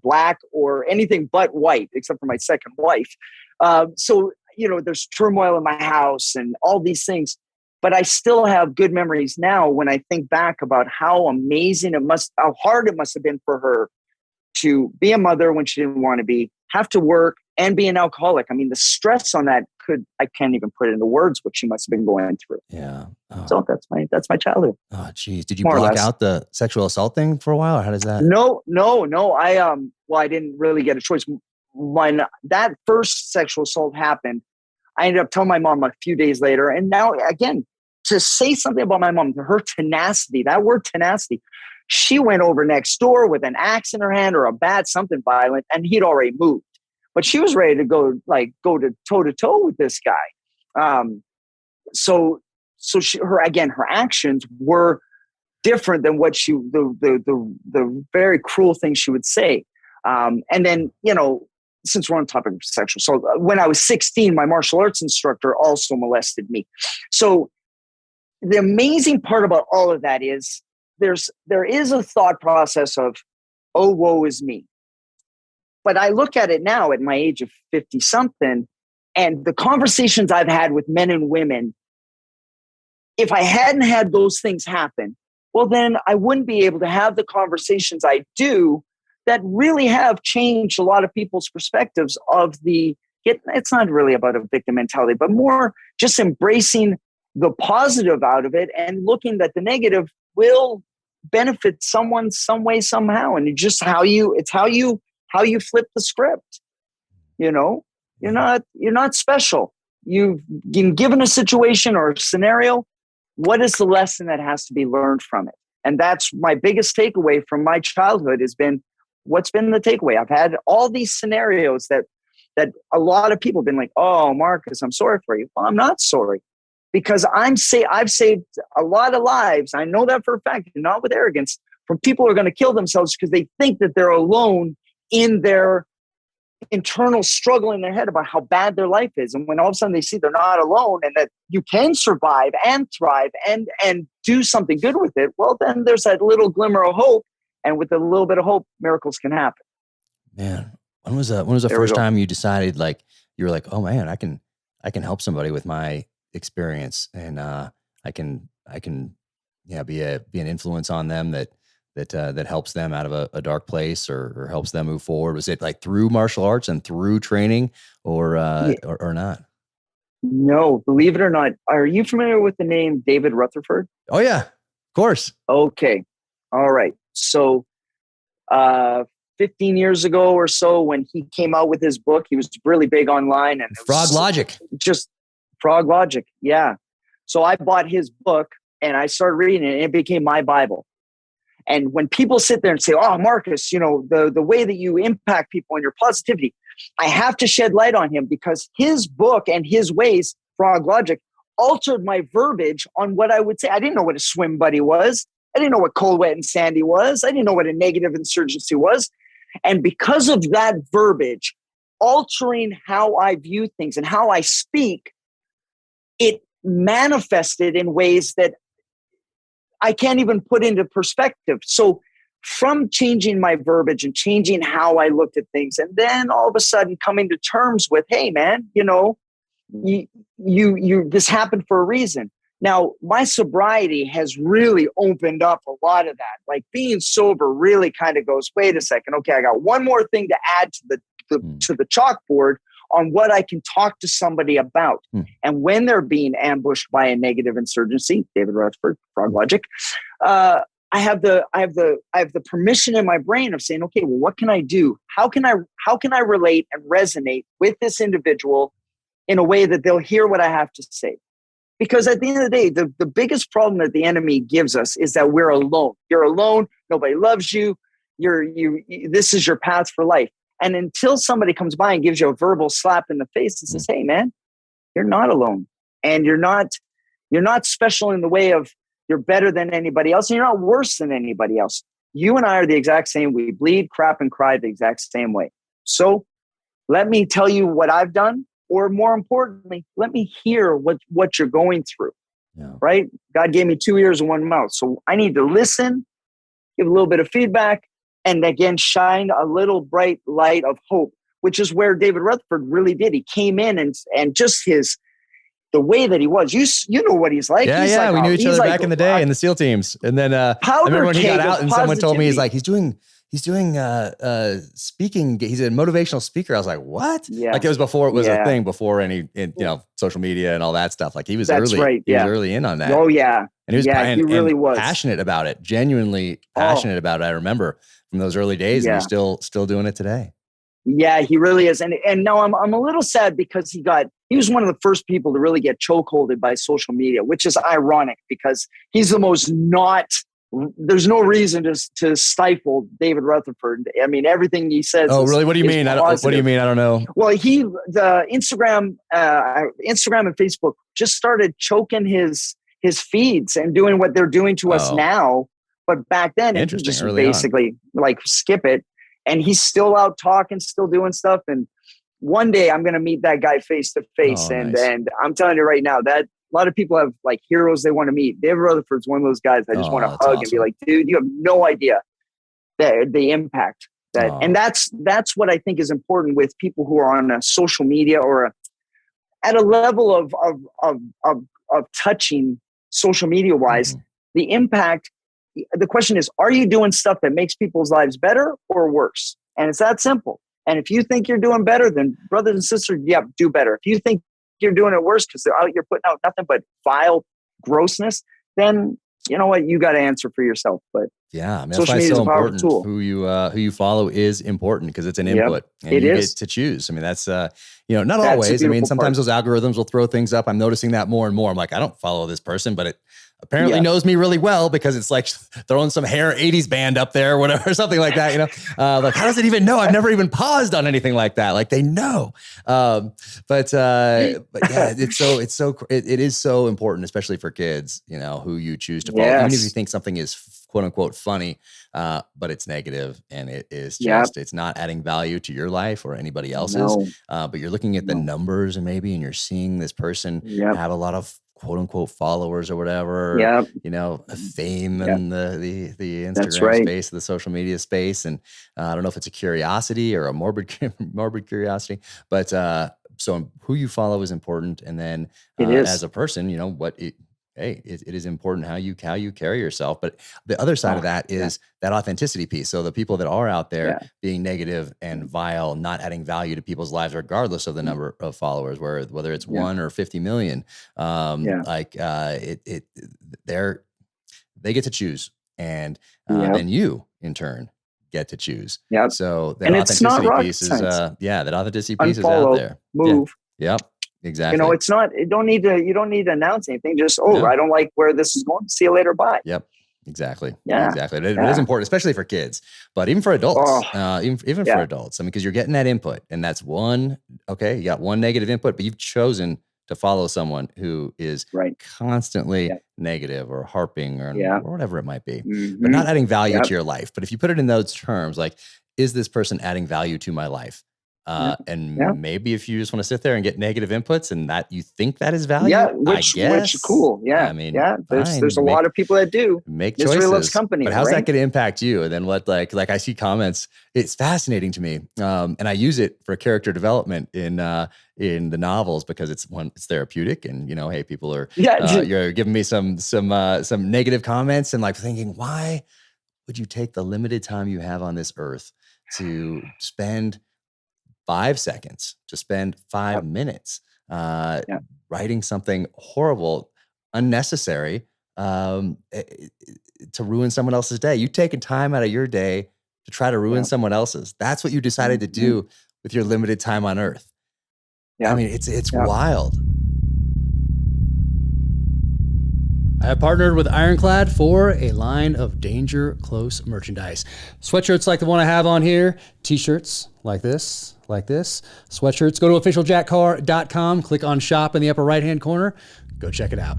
black, or anything but white, except for my second wife. So, there's turmoil in my house and all these things, but I still have good memories now when I think back about how amazing how hard it must have been for her to be a mother when she didn't want to be, have to work and be an alcoholic. I mean, the stress on that I can't even put it into words what she must have been going through. Yeah. Oh. So that's my childhood. Oh, geez. Did you block out the sexual assault thing for a while, or how does that? No. I didn't really get a choice. When that first sexual assault happened, I ended up telling my mom a few days later. And now, again, to say something about my mom, her tenacity, that word tenacity, she went over next door with an axe in her hand or a bat, something violent, and he'd already moved. But she was ready to go to toe to toe with this guy. So her actions were different than what the very cruel things she would say. And then, since we're on the topic of sexual assault, when I was 16, my martial arts instructor also molested me. So the amazing part about all of that is there is a thought process of, oh, woe is me. But I look at it now at my age of 50 something, and the conversations I've had with men and women, if I hadn't had those things happen, well, then I wouldn't be able to have the conversations I do that really have changed a lot of people's perspectives of it's not really about a victim mentality, but more just embracing the positive out of it and looking that the negative will benefit someone some way, somehow. And it's just how you flip the script. You're not special. You've been given a situation or a scenario. What is the lesson that has to be learned from it? And that's my biggest takeaway from my childhood what's been the takeaway? I've had all these scenarios that a lot of people have been like, oh, Marcus, I'm sorry for you. Well, I'm not sorry because I've saved a lot of lives. I know that for a fact, not with arrogance, from people who are going to kill themselves because they think that they're alone in their internal struggle in their head about how bad their life is. And when all of a sudden they see they're not alone and that you can survive and thrive and do something good with it, well, then there's that little glimmer of hope. And with a little bit of hope, miracles can happen. Man, when was the first time you decided you were like, oh man, I can help somebody with my experience, and I can be an influence on them that helps them out of a dark place or helps them move forward? Was it like through martial arts and through training or not? No, believe it or not. Are you familiar with the name David Rutherford? Oh yeah, of course. Okay. All right. So 15 years ago or so, when he came out with his book, he was really big online. And Frog Logic. Just Frog Logic. Yeah. So I bought his book and I started reading it, and it became my Bible. And when people sit there and say, oh, Marcus, you know, the way that you impact people and your positivity, I have to shed light on him because his book and his ways, Frog Logic, altered my verbiage on what I would say. I didn't know what a swim buddy was. I didn't know what cold, wet, and sandy was. I didn't know what a negative insurgency was. And because of that verbiage, altering how I view things and how I speak, it manifested in ways that I can't even put into perspective. So from changing my verbiage and changing how I looked at things, and then all of a sudden coming to terms with, hey man, you know, you this happened for a reason. Now, my sobriety has really opened up a lot of that. Like being sober really kind of goes, wait a second, okay, I got one more thing to add to the chalkboard on what I can talk to somebody about. And when they're being ambushed by a negative insurgency, David Rutherford, Frog Logic, I have the permission in my brain of saying, okay, well, what can I do? How can I relate and resonate with this individual in a way that they'll hear what I have to say? Because at the end of the day, the biggest problem that the enemy gives us is that we're alone. You're alone. Nobody loves you. This is your path for life. And until somebody comes by and gives you a verbal slap in the face and says, hey, man, you're not alone. And you're not special in the way of you're better than anybody else. And you're not worse than anybody else. You and I are the exact same. We bleed, crap, and cry the exact same way. So let me tell you what I've done. Or more importantly, let me hear what you're going through, right? God gave me 2 ears and 1 mouth. So I need to listen, give a little bit of feedback, and again, shine a little bright light of hope, which is where David Rutherford really did. He came in and just the way that he was, you know what he's like. Yeah, we knew each other back in the day in the SEAL teams. And then I remember when he got out and someone told me, he's doing speaking. He's a motivational speaker. I was like, what? Yeah. Like it was before it was a thing, before any, social media and all that stuff. Like he was early. Right. He was early in on that. Oh yeah. And he really was passionate about it, genuinely passionate about it. I remember from those early days, and he's still doing it today. Yeah, he really is. And now I'm a little sad because he was one of the first people to really get chokeholded by social media, which is ironic because he's the most there's no reason to stifle David Rutherford. I mean, everything he says. Oh, really? What do you mean? What do you mean? I don't know. Well, the Instagram and Facebook just started choking his feeds and doing what they're doing to us now. But back then, it was just basically like skip it. And he's still out talking, still doing stuff. And one day I'm going to meet that guy face to face. And I'm telling you right now that a lot of people have like heroes they want to meet. David Rutherford's one of those guys I just want to hug and be like, dude, you have no idea the impact that. And that's what I think is important with people who are on a social media or at a level of touching social media wise, the impact. The question is, are you doing stuff that makes people's lives better or worse? And it's that simple. And if you think you're doing better, then brothers and sisters, do better. If you think you're doing it worse because you're putting out nothing but vile grossness, then you know what? You got to answer for yourself. But yeah, I mean, that's why it's so important. Tool. Who you follow is important because it's an input, and you get to choose. I mean, that's not always. I mean, sometimes those algorithms will throw things up. I'm noticing that more and more. I'm like, I don't follow this person, but it apparently knows me really well because it's like throwing some hair 80s band up there or whatever, something like that. Like how does it even know? I've never even paused on anything like that. Like they know. But yeah, it is so important, especially for kids, who you choose to follow, even if you think something is quote unquote funny, but it's negative and it is just, it's not adding value to your life or anybody else's. But you're looking at the numbers and you're seeing this person have a lot of quote unquote followers or whatever, fame in the Instagram space, the social media space. And I don't know if it's a curiosity or a morbid curiosity, but so who you follow is important. And then as a person, it is important how you carry yourself. But the other side of that is that authenticity piece. So the people that are out there being negative and vile, not adding value to people's lives, regardless of the number of followers, whether it's 1 or 50 million, they get to choose. And then you in turn get to choose. So that authenticity piece is, that authenticity piece is out there. Move. Yep. Exactly. You know, it's not, you don't need to announce anything. Just, I don't like where this is going. See you later. Bye. Yep. Exactly. Yeah. Exactly. It is important, especially for kids, but even for adults, even for adults. I mean, because you're getting that input, and that's you got one negative input, but you've chosen to follow someone who is constantly negative or harping or whatever it might be, but not adding value to your life. But if you put it in those terms, like, is this person adding value to my life? Maybe if you just want to sit there and get negative inputs and that you think that is value, which is cool. Yeah. I mean, there's a lot of people that do make Misery choices, loves company, but how's that going to impact you? And then what, like I see comments, it's fascinating to me. And I use it for character development in the novels because it's therapeutic, and, you know, hey, people are, you're giving me some negative comments and like thinking, why would you take the limited time you have on this earth to spend 5 seconds, to spend 5 minutes writing something horrible, unnecessary, to ruin someone else's day? You've taken time out of your day to try to ruin someone else's. That's what you decided to do with your limited time on earth. I mean, it's wild. I have partnered with IRONCLAD for a line of Danger Close merchandise. Sweatshirts like the one I have on here, t-shirts like this, sweatshirts. Go to officialjackcar.com, click on shop in the upper right-hand corner. Go check it out.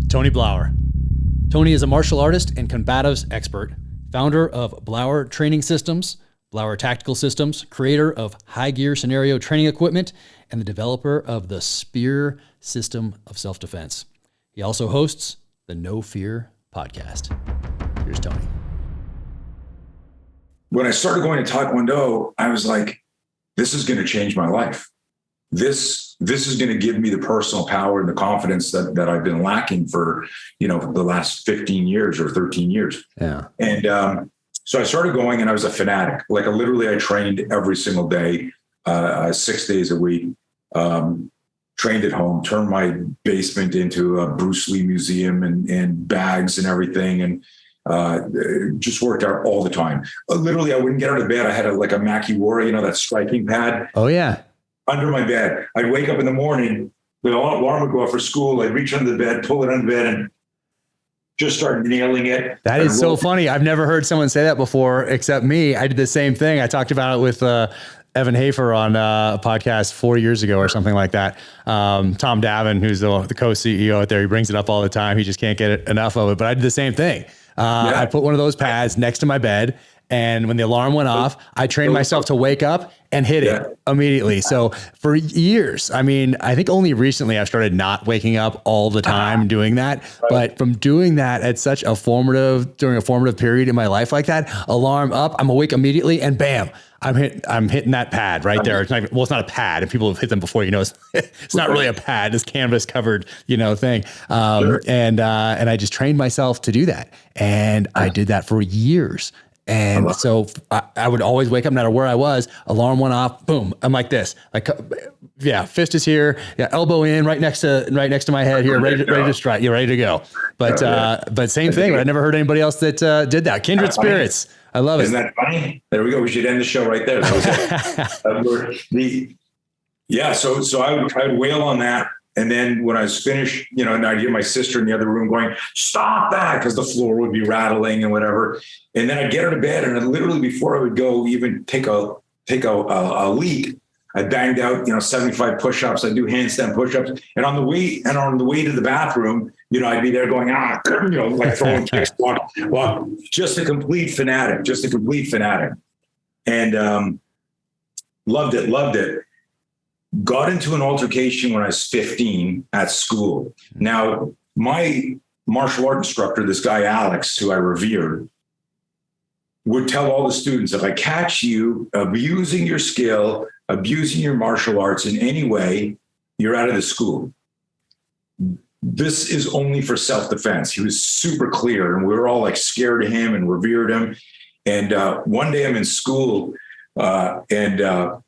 Tony Blauer. Tony is a martial artist and combatives expert, founder of Blauer Training Systems, Blauer Tactical Systems, creator of High Gear Scenario Training Equipment, and the developer of the Spear System of Self-Defense. He also hosts the No Fear podcast. Here's Tony. When I started going to Taekwondo, I was like, this is going to change my life. This is going to give me the personal power and the confidence that I've been lacking for, the last 15 years or 13 years. Yeah. And so I started going, and I was a fanatic. Like, literally, I trained every single day, 6 days a week. Trained at home, turned my basement into a Bruce Lee museum and bags and everything. And just worked out all the time. Literally, I wouldn't get out of bed. I had a Makiwara, that striking pad. Oh yeah. Under my bed. I'd wake up in the morning, the alarm would go off for school. I'd reach under the bed, pull it under the bed, and just start nailing it. That is so funny. I've never heard someone say that before, except me. I did the same thing. I talked about it with Evan Hafer on a podcast 4 years ago or something like that. Tom Davin, who's the co-CEO out there, he brings it up all the time. He just can't get enough of it. But I did the same thing. I put one of those pads next to my bed, and when the alarm went off, I trained myself to wake up and hit it immediately. So for years, I mean, I think only recently I've started not waking up all the time doing that. But from doing that at during a formative period in my life like that, alarm up, I'm awake immediately, and bam, I'm hitting that pad right there. It's not a pad, and people have hit them before. It's not really a pad. It's canvas covered, thing. And I just trained myself to do that, and I did that for years. And so I would always wake up, no matter where I was. Alarm went off, boom. I'm like this, fist is here, elbow in, right next to my head here, ready to strike. You're ready to go. But same thing. But I never heard anybody else that did that. Kindred spirits. I love it. Isn't that funny? There we go. We should end the show right there. That was it. So I would wail on that. And then when I was finished, and I'd hear my sister in the other room going, stop that, because the floor would be rattling and whatever. And then I'd get her to bed, and literally before I would go even take a leak, I banged out, 75 push-ups. I do handstand push-ups. And on the way to the bathroom, I'd be there going, like throwing kicks, walk, just a complete fanatic. And loved it. Got into an altercation when I was 15 at school. Now, my martial art instructor, this guy, Alex, who I revered, would tell all the students, if I catch you abusing your skill, abusing your martial arts in any way, you're out of the school. This is only for self-defense. He was super clear, and we were all scared of him and revered him. And one day I'm in school, and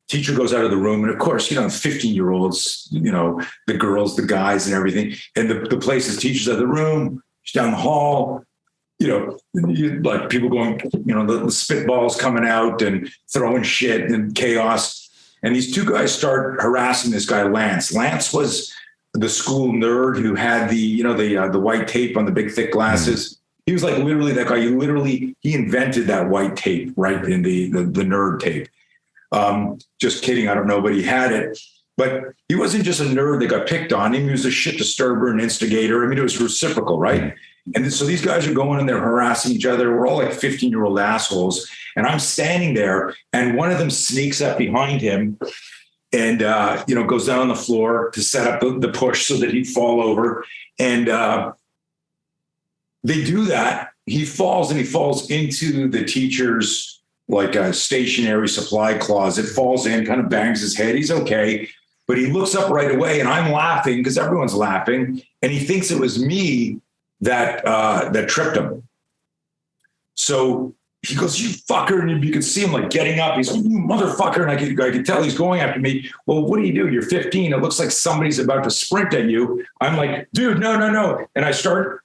teacher goes out of the room, and of course, 15-year-olds, the girls, the guys, and everything. And the place is teacher's out of the room, she's down the hall. like people going, the spitballs coming out and throwing shit and chaos. And these two guys start harassing this guy, Lance. Lance was the school nerd who had the white tape on the big thick glasses. He was like literally that guy. He invented that white tape, right? In the nerd tape. Just kidding. I don't know, but he had it. But he wasn't just a nerd that got picked on. He was a shit disturber and instigator. I mean, it was reciprocal, right? And so these guys are going and they're harassing each other. We're all like 15-year-old assholes. And I'm standing there and one of them sneaks up behind him and, goes down on the floor to set up the push so that he'd fall over. And they do that. He falls into the teacher's like a stationary supply closet, falls in, kind of bangs his head. He's okay. But he looks up right away and I'm laughing because everyone's laughing. And he thinks it was me that tripped him. So he goes, "You fucker." And you could see him like getting up. He's like, "You motherfucker." And I could tell he's going after me. Well, what do? You're 15. It looks like somebody's about to sprint at you. I'm like, "Dude, no." And I start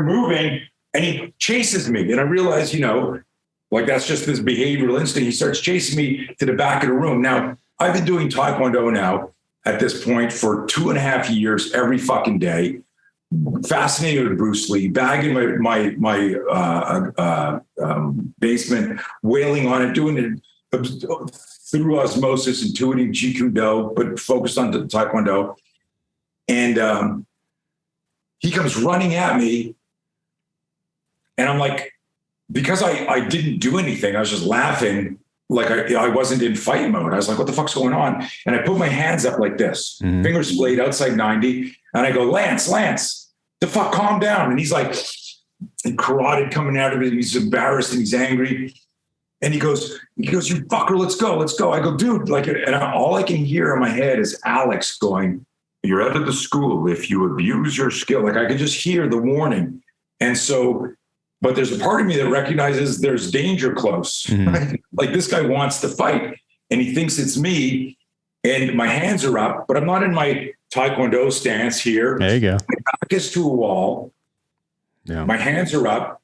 moving and he chases me. And I realize, like that's just this behavioral instinct. He starts chasing me to the back of the room. Now, I've been doing Taekwondo now at this point for 2.5 years, every fucking day. Fascinated with Bruce Lee, bagging my basement, wailing on it, doing it through osmosis, intuiting Jeet Kune Do, but focused on the Taekwondo. And he comes running at me, and I'm like, because I didn't do anything, I was just laughing, like I wasn't in fight mode. I was like, what the fuck's going on? And I put my hands up like this, fingers splayed outside 90, and I go, Lance, the fuck, calm down. And he's like, and carotid coming out of it. And he's embarrassed and he's angry. And he goes, you fucker, let's go. I go, dude, and all I can hear in my head is Alex going, "You're out of the school if you abuse your skill." Like I could just hear the warning. And so, but there's a part of me that recognizes there's danger close. Right? Like this guy wants to fight and he thinks it's me. And my hands are up, but I'm not in my Taekwondo stance here. There you go. My back is to a wall. Yeah. My hands are up.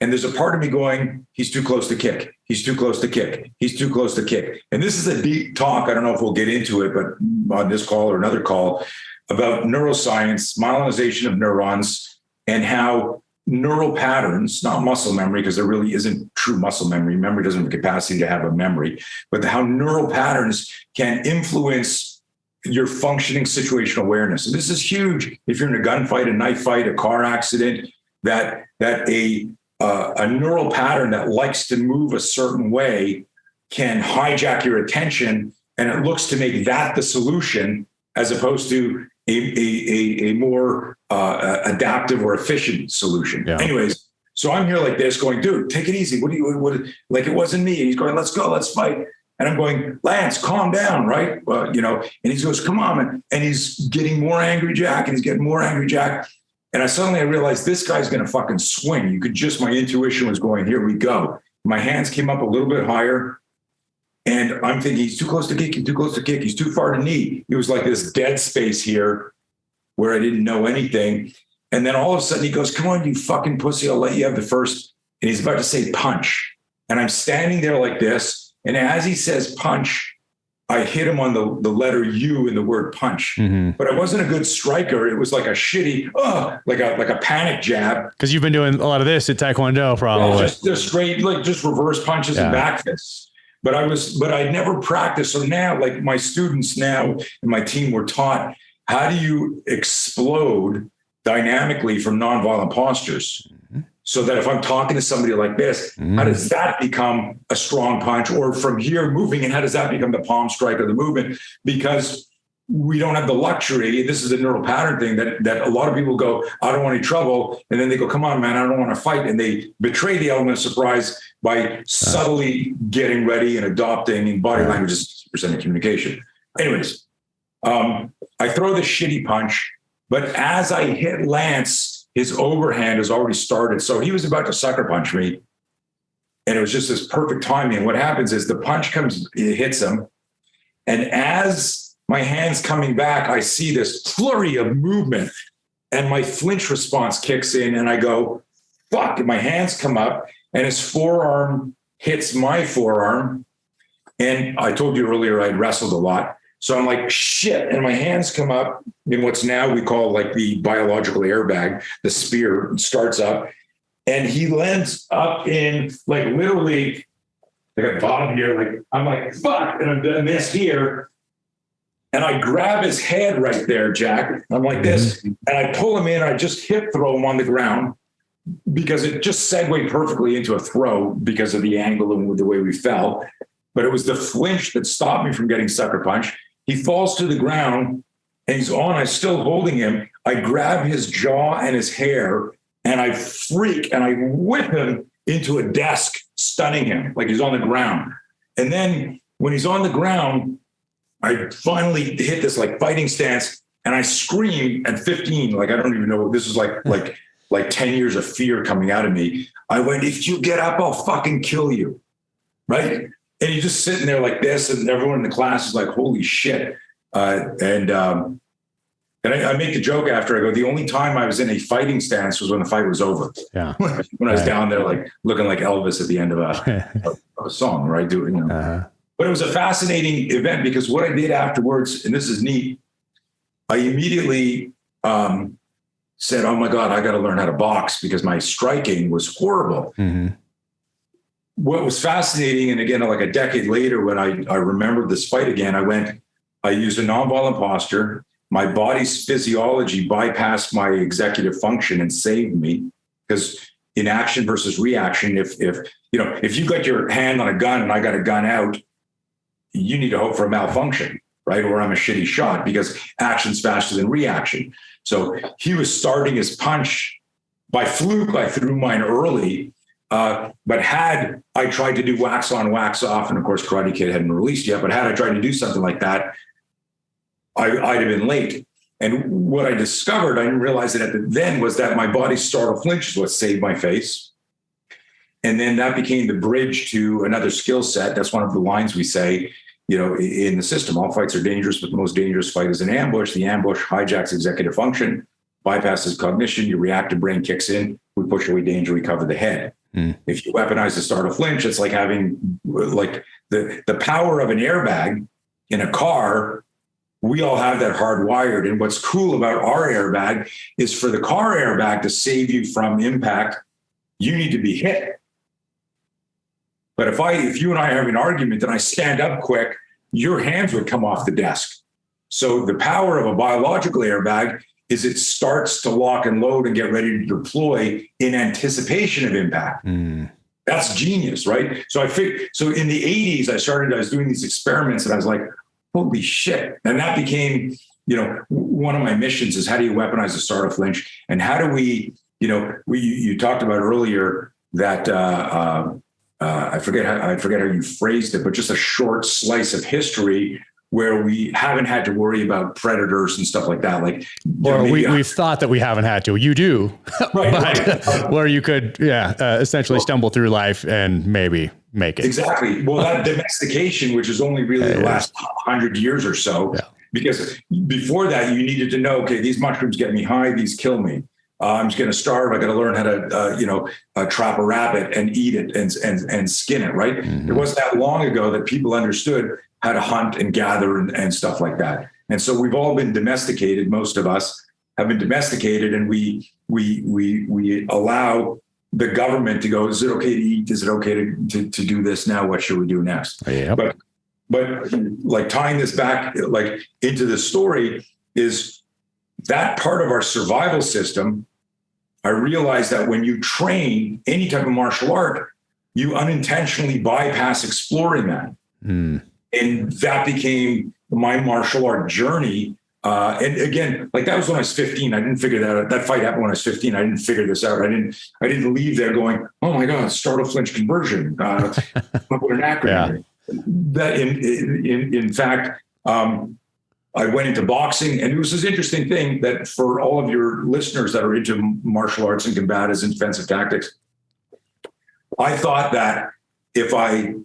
And there's a part of me going, he's too close to kick. He's too close to kick. He's too close to kick. And this is a deep talk. I don't know if we'll get into it, but on this call or another call about neuroscience, myelinization of neurons, and how neural patterns, not muscle memory, because there really isn't true muscle memory. Memory doesn't have the capacity to have a memory, but how neural patterns can influence your functioning situational awareness. And this is huge. If you're in a gunfight, a knife fight, a car accident, that a neural pattern that likes to move a certain way can hijack your attention, and it looks to make that the solution as opposed to a more adaptive or efficient solution. Yeah. Anyways, so I'm here like this going, dude, take it easy. What like it wasn't me. And he's going, let's go, let's fight. And I'm going, Lance, calm down, right? And he goes, come on. And he's getting more angry, Jack, and he's getting more angry, Jack. And I realized this guy's going to fucking swing. My intuition was going, here we go. My hands came up a little bit higher. And I'm thinking, he's too close to kick, he's too close to kick, he's too far to knee. It was like this dead space here where I didn't know anything. And then all of a sudden he goes, come on, you fucking pussy, I'll let you have the first. And he's about to say punch. And I'm standing there like this. And as he says punch, I hit him on the letter U in the word punch. Mm-hmm. But I wasn't a good striker. It was like a shitty, like a panic jab. Because you've been doing a lot of this at Taekwondo, probably. Yeah, just straight, like just reverse punches and back fists. But I'd never practiced. So now, like my students now and my team were taught, how do you explode dynamically from nonviolent postures? Mm-hmm. So that if I'm talking to somebody like this, how does that become a strong punch? Or from here moving, and how does that become the palm strike or the movement? Because we don't have the luxury. This is a neural pattern thing that a lot of people go, I don't want any trouble. And then they go, come on, man, I don't want to fight. And they betray the element of surprise by subtly getting ready and adopting, and body language is 60% of communication. Anyways, I throw this shitty punch, but as I hit Lance, his overhand has already started. So he was about to sucker punch me. And it was just this perfect timing. And what happens is the punch comes, it hits him. And as my hand's coming back, I see this flurry of movement and my flinch response kicks in and I go, fuck, and my hands come up and his forearm hits my forearm. And I told you earlier, I'd wrestled a lot. So I'm like, shit. And my hands come up in what's now we call like the biological airbag. The spear starts up and he lands up in like literally like a bottom here. Like I'm like, fuck. And I'm doing this here. And I grab his head right there, Jack. I'm like this. And I pull him in. I just hip throw him on the ground because it just segued perfectly into a throw because of the angle and the way we fell. But it was the flinch that stopped me from getting sucker punched. He falls to the ground and he's on. I'm still holding him. I grab his jaw and his hair and I freak and I whip him into a desk, stunning him like he's on the ground. And then when he's on the ground, I finally hit this like fighting stance and I scream at 15. Like, I don't even know. This is like 10 years of fear coming out of me. I went, if you get up, I'll fucking kill you. Right. And you're just sitting there like this, and everyone in the class is like, holy shit. And I make the joke after, I go, the only time I was in a fighting stance was when the fight was over. Yeah. When I was down there, like looking like Elvis at the end of a song, right? Doing, you know. But it was a fascinating event because what I did afterwards, and this is neat, I immediately said, oh my God, I got to learn how to box because my striking was horrible. What was fascinating, and again, like a decade later, when I remembered this fight again, I used a nonviolent posture. My body's physiology bypassed my executive function and saved me, because in action versus reaction, if you got your hand on a gun and I got a gun out, you need to hope for a malfunction, right? Or I'm a shitty shot, because action's faster than reaction. So he was starting his punch by fluke. I threw mine early. But had I tried to do wax on, wax off, and of course, Karate Kid hadn't released yet, but had I tried to do something like that, I'd have been late. And what I discovered, I didn't realize it then, was that my body's startle flinch is what saved my face. And then that became the bridge to another skill set. That's one of the lines we say, in the system. All fights are dangerous, but the most dangerous fight is an ambush. The ambush hijacks executive function, bypasses cognition, your reactive brain kicks in, we push away danger, we cover the head. If you weaponize the startle flinch, it's like having like the power of an airbag in a car. We all have that hardwired. And what's cool about our airbag is for the car airbag to save you from impact, you need to be hit. But if you and I have an argument and I stand up quick, your hands would come off the desk. So the power of a biological airbag is it starts to lock and load and get ready to deploy in anticipation of impact. That's genius, right? So so in the 80s, I was doing these experiments and I was like, holy shit. And that became, one of my missions is how do you weaponize the startle flinch? And how do we, you talked about earlier that, I forget how you phrased it, but just a short slice of history where we haven't had to worry about predators and stuff like that. Like, or we've thought that we haven't had to. You do, right. Where you could, essentially stumble through life and maybe make it. Exactly. Well, that domestication, which is only really the last 100 years or so, because before that, you needed to know, okay, these mushrooms get me high, these kill me. I'm just going to starve. I got to learn how to, trap a rabbit and eat it and skin it. Right. It wasn't that long ago that people understood how to hunt and gather and stuff like that. And so we've all been domesticated. Most of us have been domesticated, and we allow the government to go, is it okay to eat? Is it okay to do this now? What should we do next? But like tying this back like into the story is that part of our survival system. I realized that when you train any type of martial art, you unintentionally bypass exploring that. And that became my martial art journey. And again, like that was when I was 15. I didn't figure that out. That fight happened when I was 15. I didn't figure this out. I didn't leave there going, oh my God, startle flinch conversion. What an acronym. That in fact, I went into boxing, and it was this interesting thing that for all of your listeners that are into martial arts and combatives and defensive tactics, I thought that if I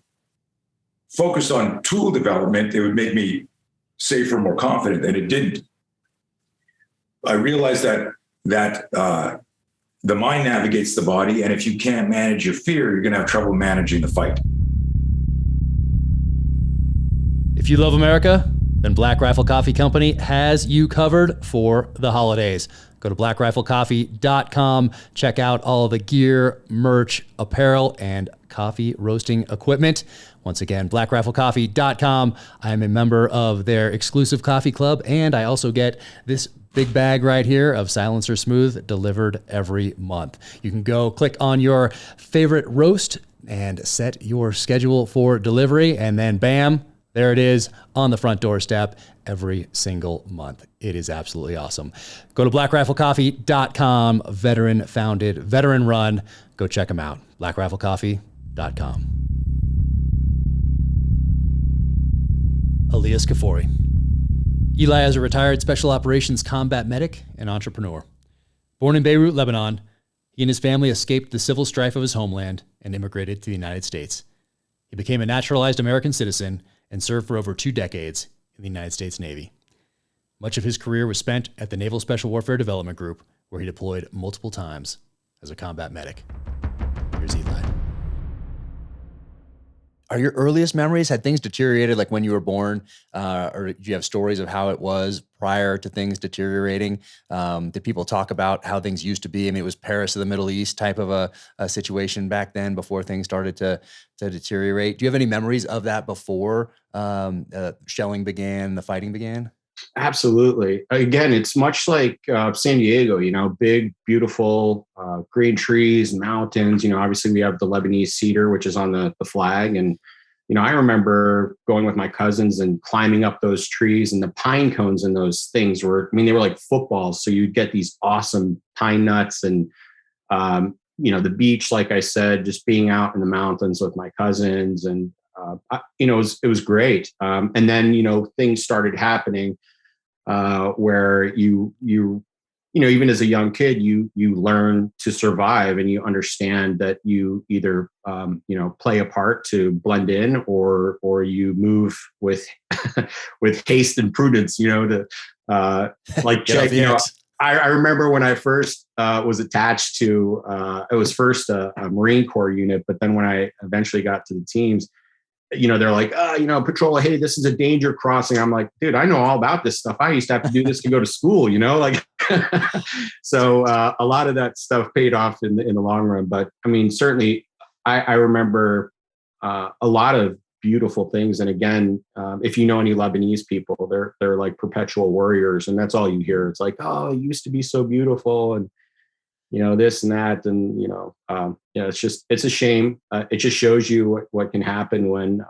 focused on tool development, it would make me safer, more confident, and it didn't. I realized that the mind navigates the body. And if you can't manage your fear, you're going to have trouble managing the fight. If you love America, then Black Rifle Coffee Company has you covered for the holidays. Go to blackriflecoffee.com. Check out all the gear, merch, apparel, and coffee roasting equipment. Once again, blackriflecoffee.com. I am a member of their exclusive coffee club, and I also get this big bag right here of Silencer Smooth delivered every month. You can go click on your favorite roast and set your schedule for delivery, and then bam, there it is on the front doorstep every single month. It is absolutely awesome. Go to blackriflecoffee.com, veteran founded, veteran run. Go check them out. blackriflecoffee.com. Elias Kafori. Eli is a retired special operations combat medic and entrepreneur. Born in Beirut, Lebanon, he and his family escaped the civil strife of his homeland and immigrated to the United States. He became a naturalized American citizen and served for over 2 decades in the United States Navy. Much of his career was spent at the Naval Special Warfare Development Group, where he deployed multiple times as a combat medic. Here's Eli. Are your earliest memories, had things deteriorated like when you were born, or do you have stories of how it was prior to things deteriorating? Did people talk about how things used to be? I mean, it was Paris of the Middle East type of a situation back then before things started to deteriorate. Do you have any memories of that before shelling began, the fighting began? Absolutely. Again, it's much like San Diego, big, beautiful green trees, mountains. Obviously we have the Lebanese cedar, which is on the flag. And, I remember going with my cousins and climbing up those trees, and the pine cones and those things they were like footballs. So you'd get these awesome pine nuts and, the beach, like I said, just being out in the mountains with my cousins, and it was great. And then, things started happening where you even as a young kid, you learn to survive, and you understand that you either, play a part to blend in, or you move with, with haste and prudence, to like check, I remember when I first was attached to, it was first a Marine Corps unit, but then when I eventually got to the teams, they're like, patrol, hey, this is a danger crossing. I'm like, dude, I know all about this stuff. I used to have to do this to go to school, So a lot of that stuff paid off in the long run. But I mean, certainly I remember a lot of beautiful things. And again, if you know any Lebanese people, they're like perpetual warriors, and that's all you hear. It's like, oh, it used to be so beautiful, and this and that. And, it's a shame. It just shows you what can happen when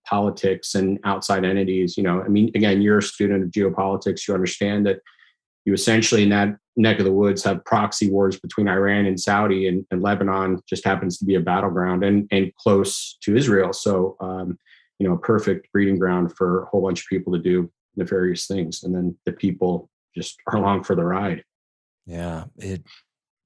politics and outside entities, again, you're a student of geopolitics. You understand that you essentially in that neck of the woods have proxy wars between Iran and Saudi, and Lebanon just happens to be a battleground and close to Israel. So, perfect breeding ground for a whole bunch of people to do nefarious things. And then the people just are along for the ride. Yeah.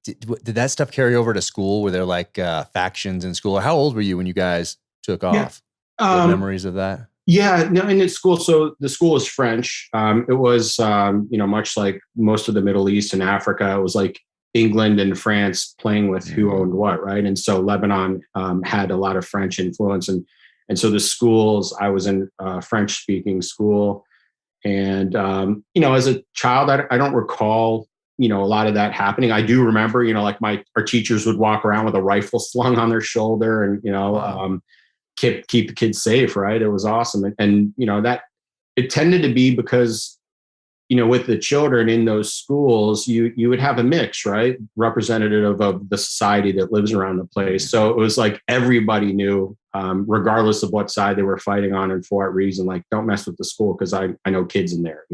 Did that stuff carry over to school? Were there like factions in school? Or how old were you when you guys took off? Memories of that? Yeah, no, in school. So the school is French. It was, much like most of the Middle East and Africa, it was like England and France playing with who owned what, right? And so Lebanon had a lot of French influence. And so the schools, I was in a French-speaking school. And, as a child, I don't recall a lot of that happening. I do remember, our teachers would walk around with a rifle slung on their shoulder and, keep the kids safe. Right. It was awesome. And that it tended to be because, with the children in those schools, you would have a mix, right? Representative of the society that lives around the place. So it was like everybody knew, regardless of what side they were fighting on and for what reason, like, don't mess with the school because I know kids in there,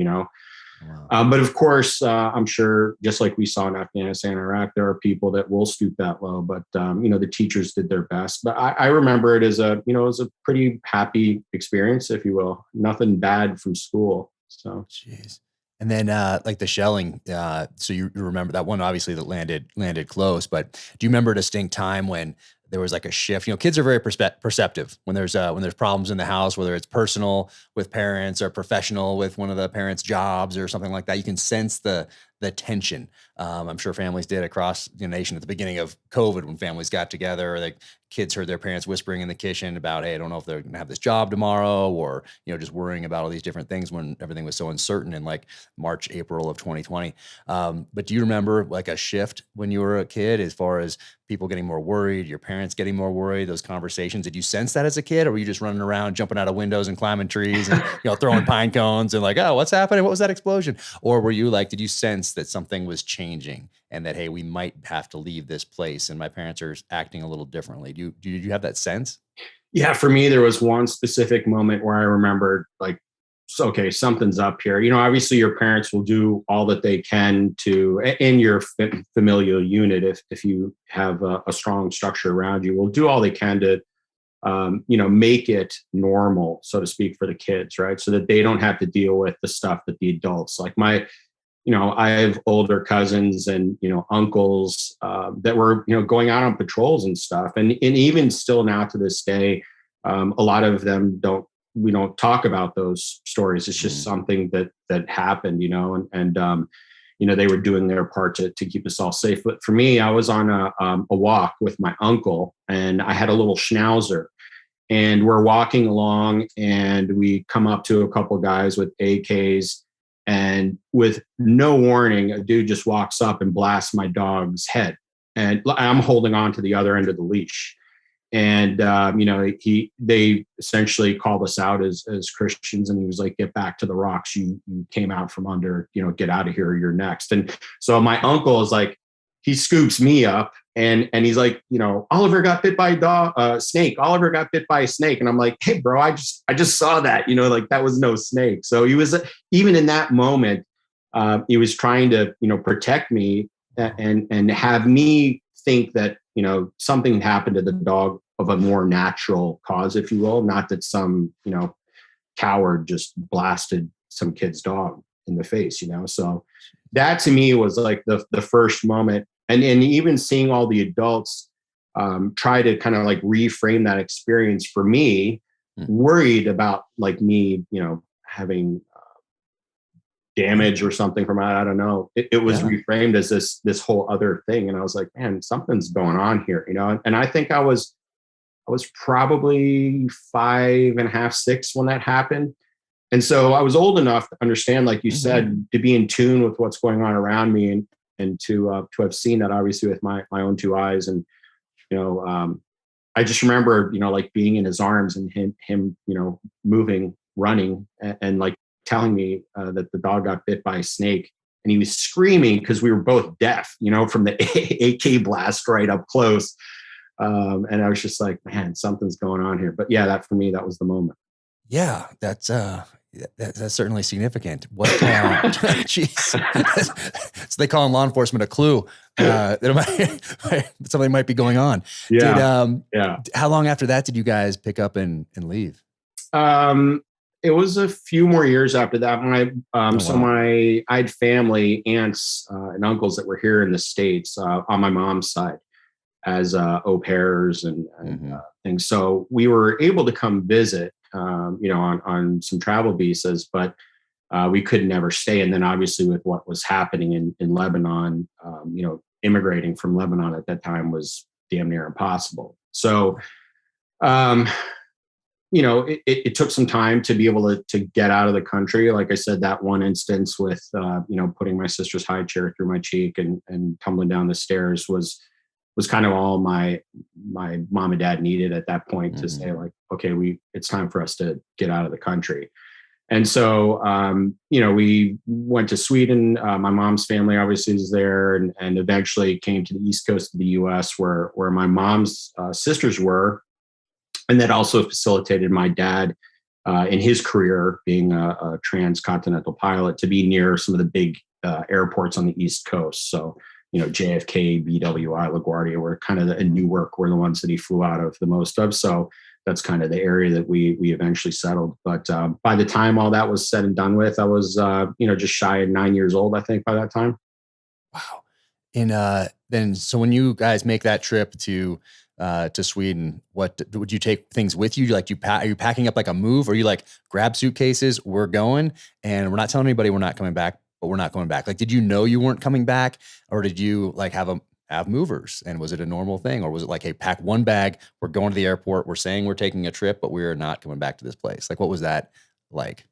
Wow. But of course, I'm sure just like we saw in Afghanistan and Iraq, there are people that will stoop that low, but the teachers did their best. But I remember it as it was a pretty happy experience, if you will. Nothing bad from school. So, jeez. And then like the shelling, so you remember that one obviously that landed close, but do you remember a distinct time when there was like a shift. Kids are very perceptive when there's problems in the house, whether it's personal with parents or professional with one of the parents' jobs or something like that. You can sense the tension. I'm sure families did across the nation at the beginning of COVID when families got together, or the kids heard their parents whispering in the kitchen about, hey, I don't know if they're going to have this job tomorrow, or, just worrying about all these different things when everything was so uncertain in like March, April of 2020. But do you remember like a shift when you were a kid as far as people getting more worried, your parents getting more worried, those conversations? Did you sense that as a kid, or were you just running around, jumping out of windows and climbing trees and, throwing pine cones and like, oh, what's happening? What was that explosion? Or were you like, did you sense that something was changing and that, hey, we might have to leave this place and my parents are acting a little differently? Do you have that sense? Yeah, for me, there was one specific moment where I remembered like, okay, something's up here. Obviously your parents will do all that they can to, in your familial unit, if you have a strong structure around you, will do all they can to, make it normal, so to speak, for the kids, right? So that they don't have to deal with the stuff that the adults, like I have older cousins and, uncles that were, going out on patrols and stuff. And even still now to this day, a lot of them we don't talk about those stories. It's just something that happened, and they were doing their part to keep us all safe. But for me, I was on a walk with my uncle, and I had a little schnauzer, and we're walking along, and we come up to a couple guys with AKs, and with no warning, a dude just walks up and blasts my dog's head, and I'm holding on to the other end of the leash. And, they essentially called us out as Christians, and he was like, get back to the rocks. You came out from under, get out of here. You're next. And so my uncle is like, he scoops me up and he's like, Oliver got bit by a snake. Oliver got bit by a snake. And I'm like, hey bro, I just saw that, like that was no snake. So he was, even in that moment, he was trying to, protect me and have me think that, something happened to the dog of a more natural cause, if you will, not that some, coward just blasted some kid's dog in the face, So that to me was like the first moment. And even seeing all the adults try to kind of like reframe that experience for me, worried about like me, having damage or something from it. I don't know. It was reframed as this whole other thing. And I was like, man, something's going on here, And I think I was probably 5.5, 6 when that happened. And so I was old enough to understand, like you said, to be in tune with what's going on around me and to have seen that obviously with my own two eyes. And, I just remember, like being in his arms and him, moving, running and like telling me that the dog got bit by a snake, and he was screaming because we were both deaf, from the AK blast right up close. And I was just like, man, something's going on here. But yeah, that for me, that was the moment. Yeah, that's certainly significant. What? Jeez. So they call in law enforcement a clue that something might be going on. Yeah. How long after that did you guys pick up and leave? It was a few more years after that. I had family, aunts and uncles that were here in the States on my mom's side as au pairs and things. So we were able to come visit, on some travel visas, but we could never stay. And then obviously with what was happening in Lebanon, immigrating from Lebanon at that time was damn near impossible. So, it took some time to be able to get out of the country. Like I said, that one instance with, putting my sister's high chair through my cheek and tumbling down the stairs was kind of all my mom and dad needed at that point to say like, okay, it's time for us to get out of the country. And so, we went to Sweden. My mom's family obviously is there and eventually came to the East Coast of the US where my mom's sisters were. And that also facilitated my dad in his career being a transcontinental pilot to be near some of the big airports on the East Coast. So, JFK, BWI, LaGuardia were kind of and Newark were the ones that he flew out of the most of. So that's kind of the area that we eventually settled. But by the time all that was said and done with, I was, just shy of 9 years old, I think, by that time. Wow. So when you guys make that trip to Sweden, what would you take things with you? Like are you packing up like a move, or you like grab suitcases, we're going, and we're not telling anybody we're not coming back, but we're not going back? Like, did you know you weren't coming back, or did you like have movers, and was it a normal thing, or was it like, hey, pack one bag, we're going to the airport, we're saying we're taking a trip, but we're not coming back to this place? Like, what was that like?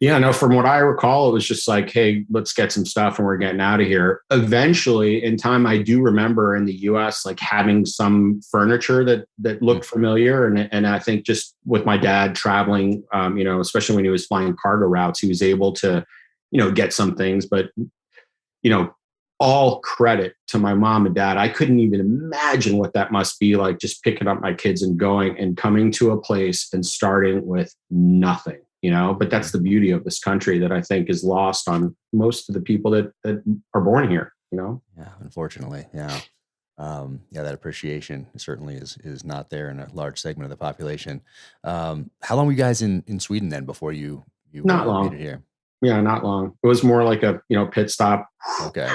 Yeah, no, from what I recall, it was just like, hey, let's get some stuff and we're getting out of here. Eventually, in time, I do remember in the US, like having some furniture that looked familiar. And I think just with my dad traveling, especially when he was flying cargo routes, he was able to, get some things. But, all credit to my mom and dad. I couldn't even imagine what that must be like, just picking up my kids and going and coming to a place and starting with nothing. But that's the beauty of this country that I think is lost on most of the people that are born here, Yeah, unfortunately. Yeah. That appreciation certainly is not there in a large segment of the population. How long were you guys in Sweden then before you not long made it here? Yeah, not long. It was more like a, pit stop. Okay.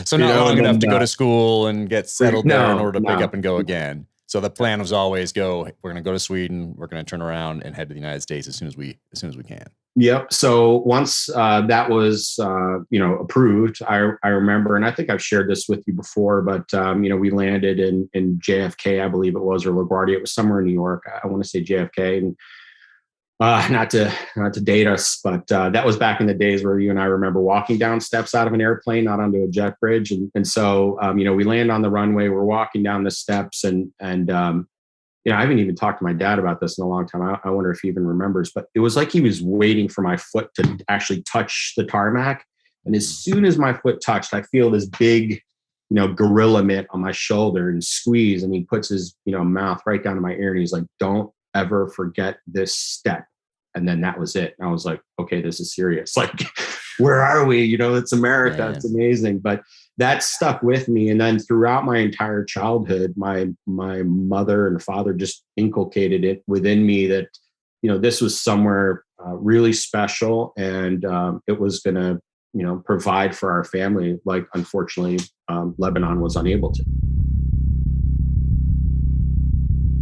So not long enough to go to school and get settled there in order to pick up and go again. So the plan was always we're going to go to Sweden, we're going to turn around and head to the United States as soon as we can. Yep. So once that was, approved, I remember, and I think I've shared this with you before, but, we landed in JFK, I believe it was, or LaGuardia. It was somewhere in New York. I want to say JFK. And not to date us, but that was back in the days where you and I remember walking down steps out of an airplane, not onto a jet bridge. And so, we land on the runway, we're walking down the steps and I haven't even talked to my dad about this in a long time. I wonder if he even remembers, but it was like he was waiting for my foot to actually touch the tarmac. And as soon as my foot touched, I feel this big, gorilla mitt on my shoulder and squeeze. And he puts his, mouth right down to my ear and he's like, "Don't ever forget this step." And then that was it. And I was like, okay, this is serious. Like, where are we? It's America. Man. It's amazing. But that stuck with me. And then throughout my entire childhood, my mother and father just inculcated it within me that, this was somewhere really special. And it was going to, provide for our family. Like, unfortunately, Lebanon was unable to.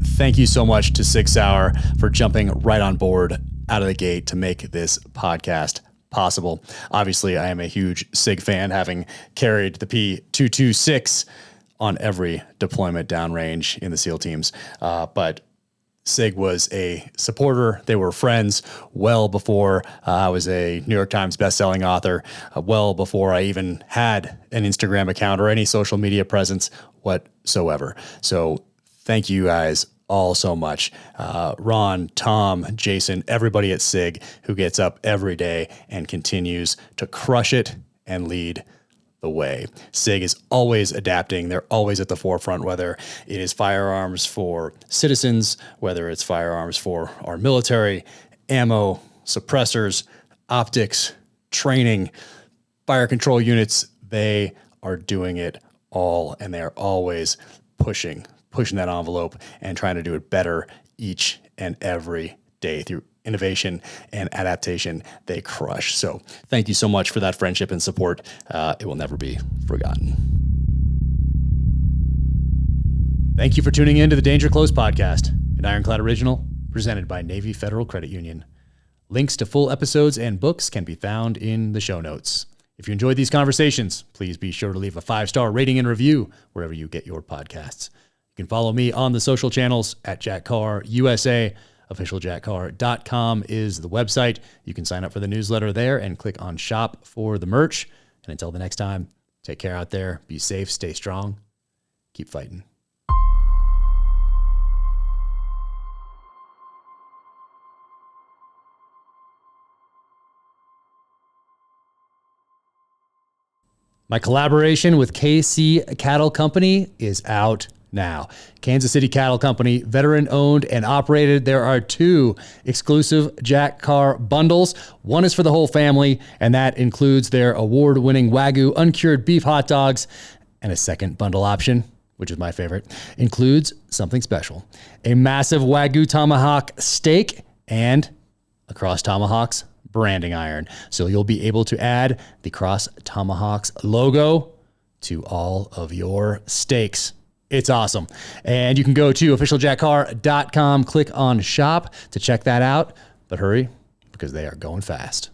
Thank you so much to 6 Hour for jumping right on board out of the gate to make this podcast possible. Obviously, I am a huge SIG fan, having carried the P226 on every deployment downrange in the SEAL teams. But SIG was a supporter. They were friends well before I was a New York Times bestselling author, well before I even had an Instagram account or any social media presence whatsoever. So thank you guys all so much. Ron, Tom, Jason, everybody at SIG who gets up every day and continues to crush it and lead the way. SIG is always adapting. They're always at the forefront, whether it is firearms for citizens, whether it's firearms for our military, ammo, suppressors, optics, training, fire control units. They are doing it all, and they are always pushing that envelope and trying to do it better each and every day through innovation and adaptation. They crush. So thank you so much for that friendship and support. It will never be forgotten. Thank you for tuning in to the Danger Close podcast, an Ironclad original presented by Navy Federal Credit Union. Links to full episodes and books can be found in the show notes. If you enjoyed these conversations, please be sure to leave a 5-star rating and review wherever you get your podcasts. You can follow me on the social channels at Jack Carr USA. OfficialJackCarr.com is the website. You can sign up for the newsletter there and click on shop for the merch. And until the next time, take care out there. Be safe, stay strong, keep fighting. My collaboration with KC Cattle Company is out now. Kansas City Cattle Company, veteran owned and operated. There are 2 exclusive Jack Carr bundles. One is for the whole family, and that includes their award-winning Wagyu uncured beef hot dogs. And a second bundle option, which is my favorite, includes something special: a massive Wagyu tomahawk steak and a Cross Tomahawks branding iron. So you'll be able to add the Cross Tomahawks logo to all of your stakes. It's awesome. And you can go to officialjackcar.com, click on shop to check that out. But hurry, because they are going fast.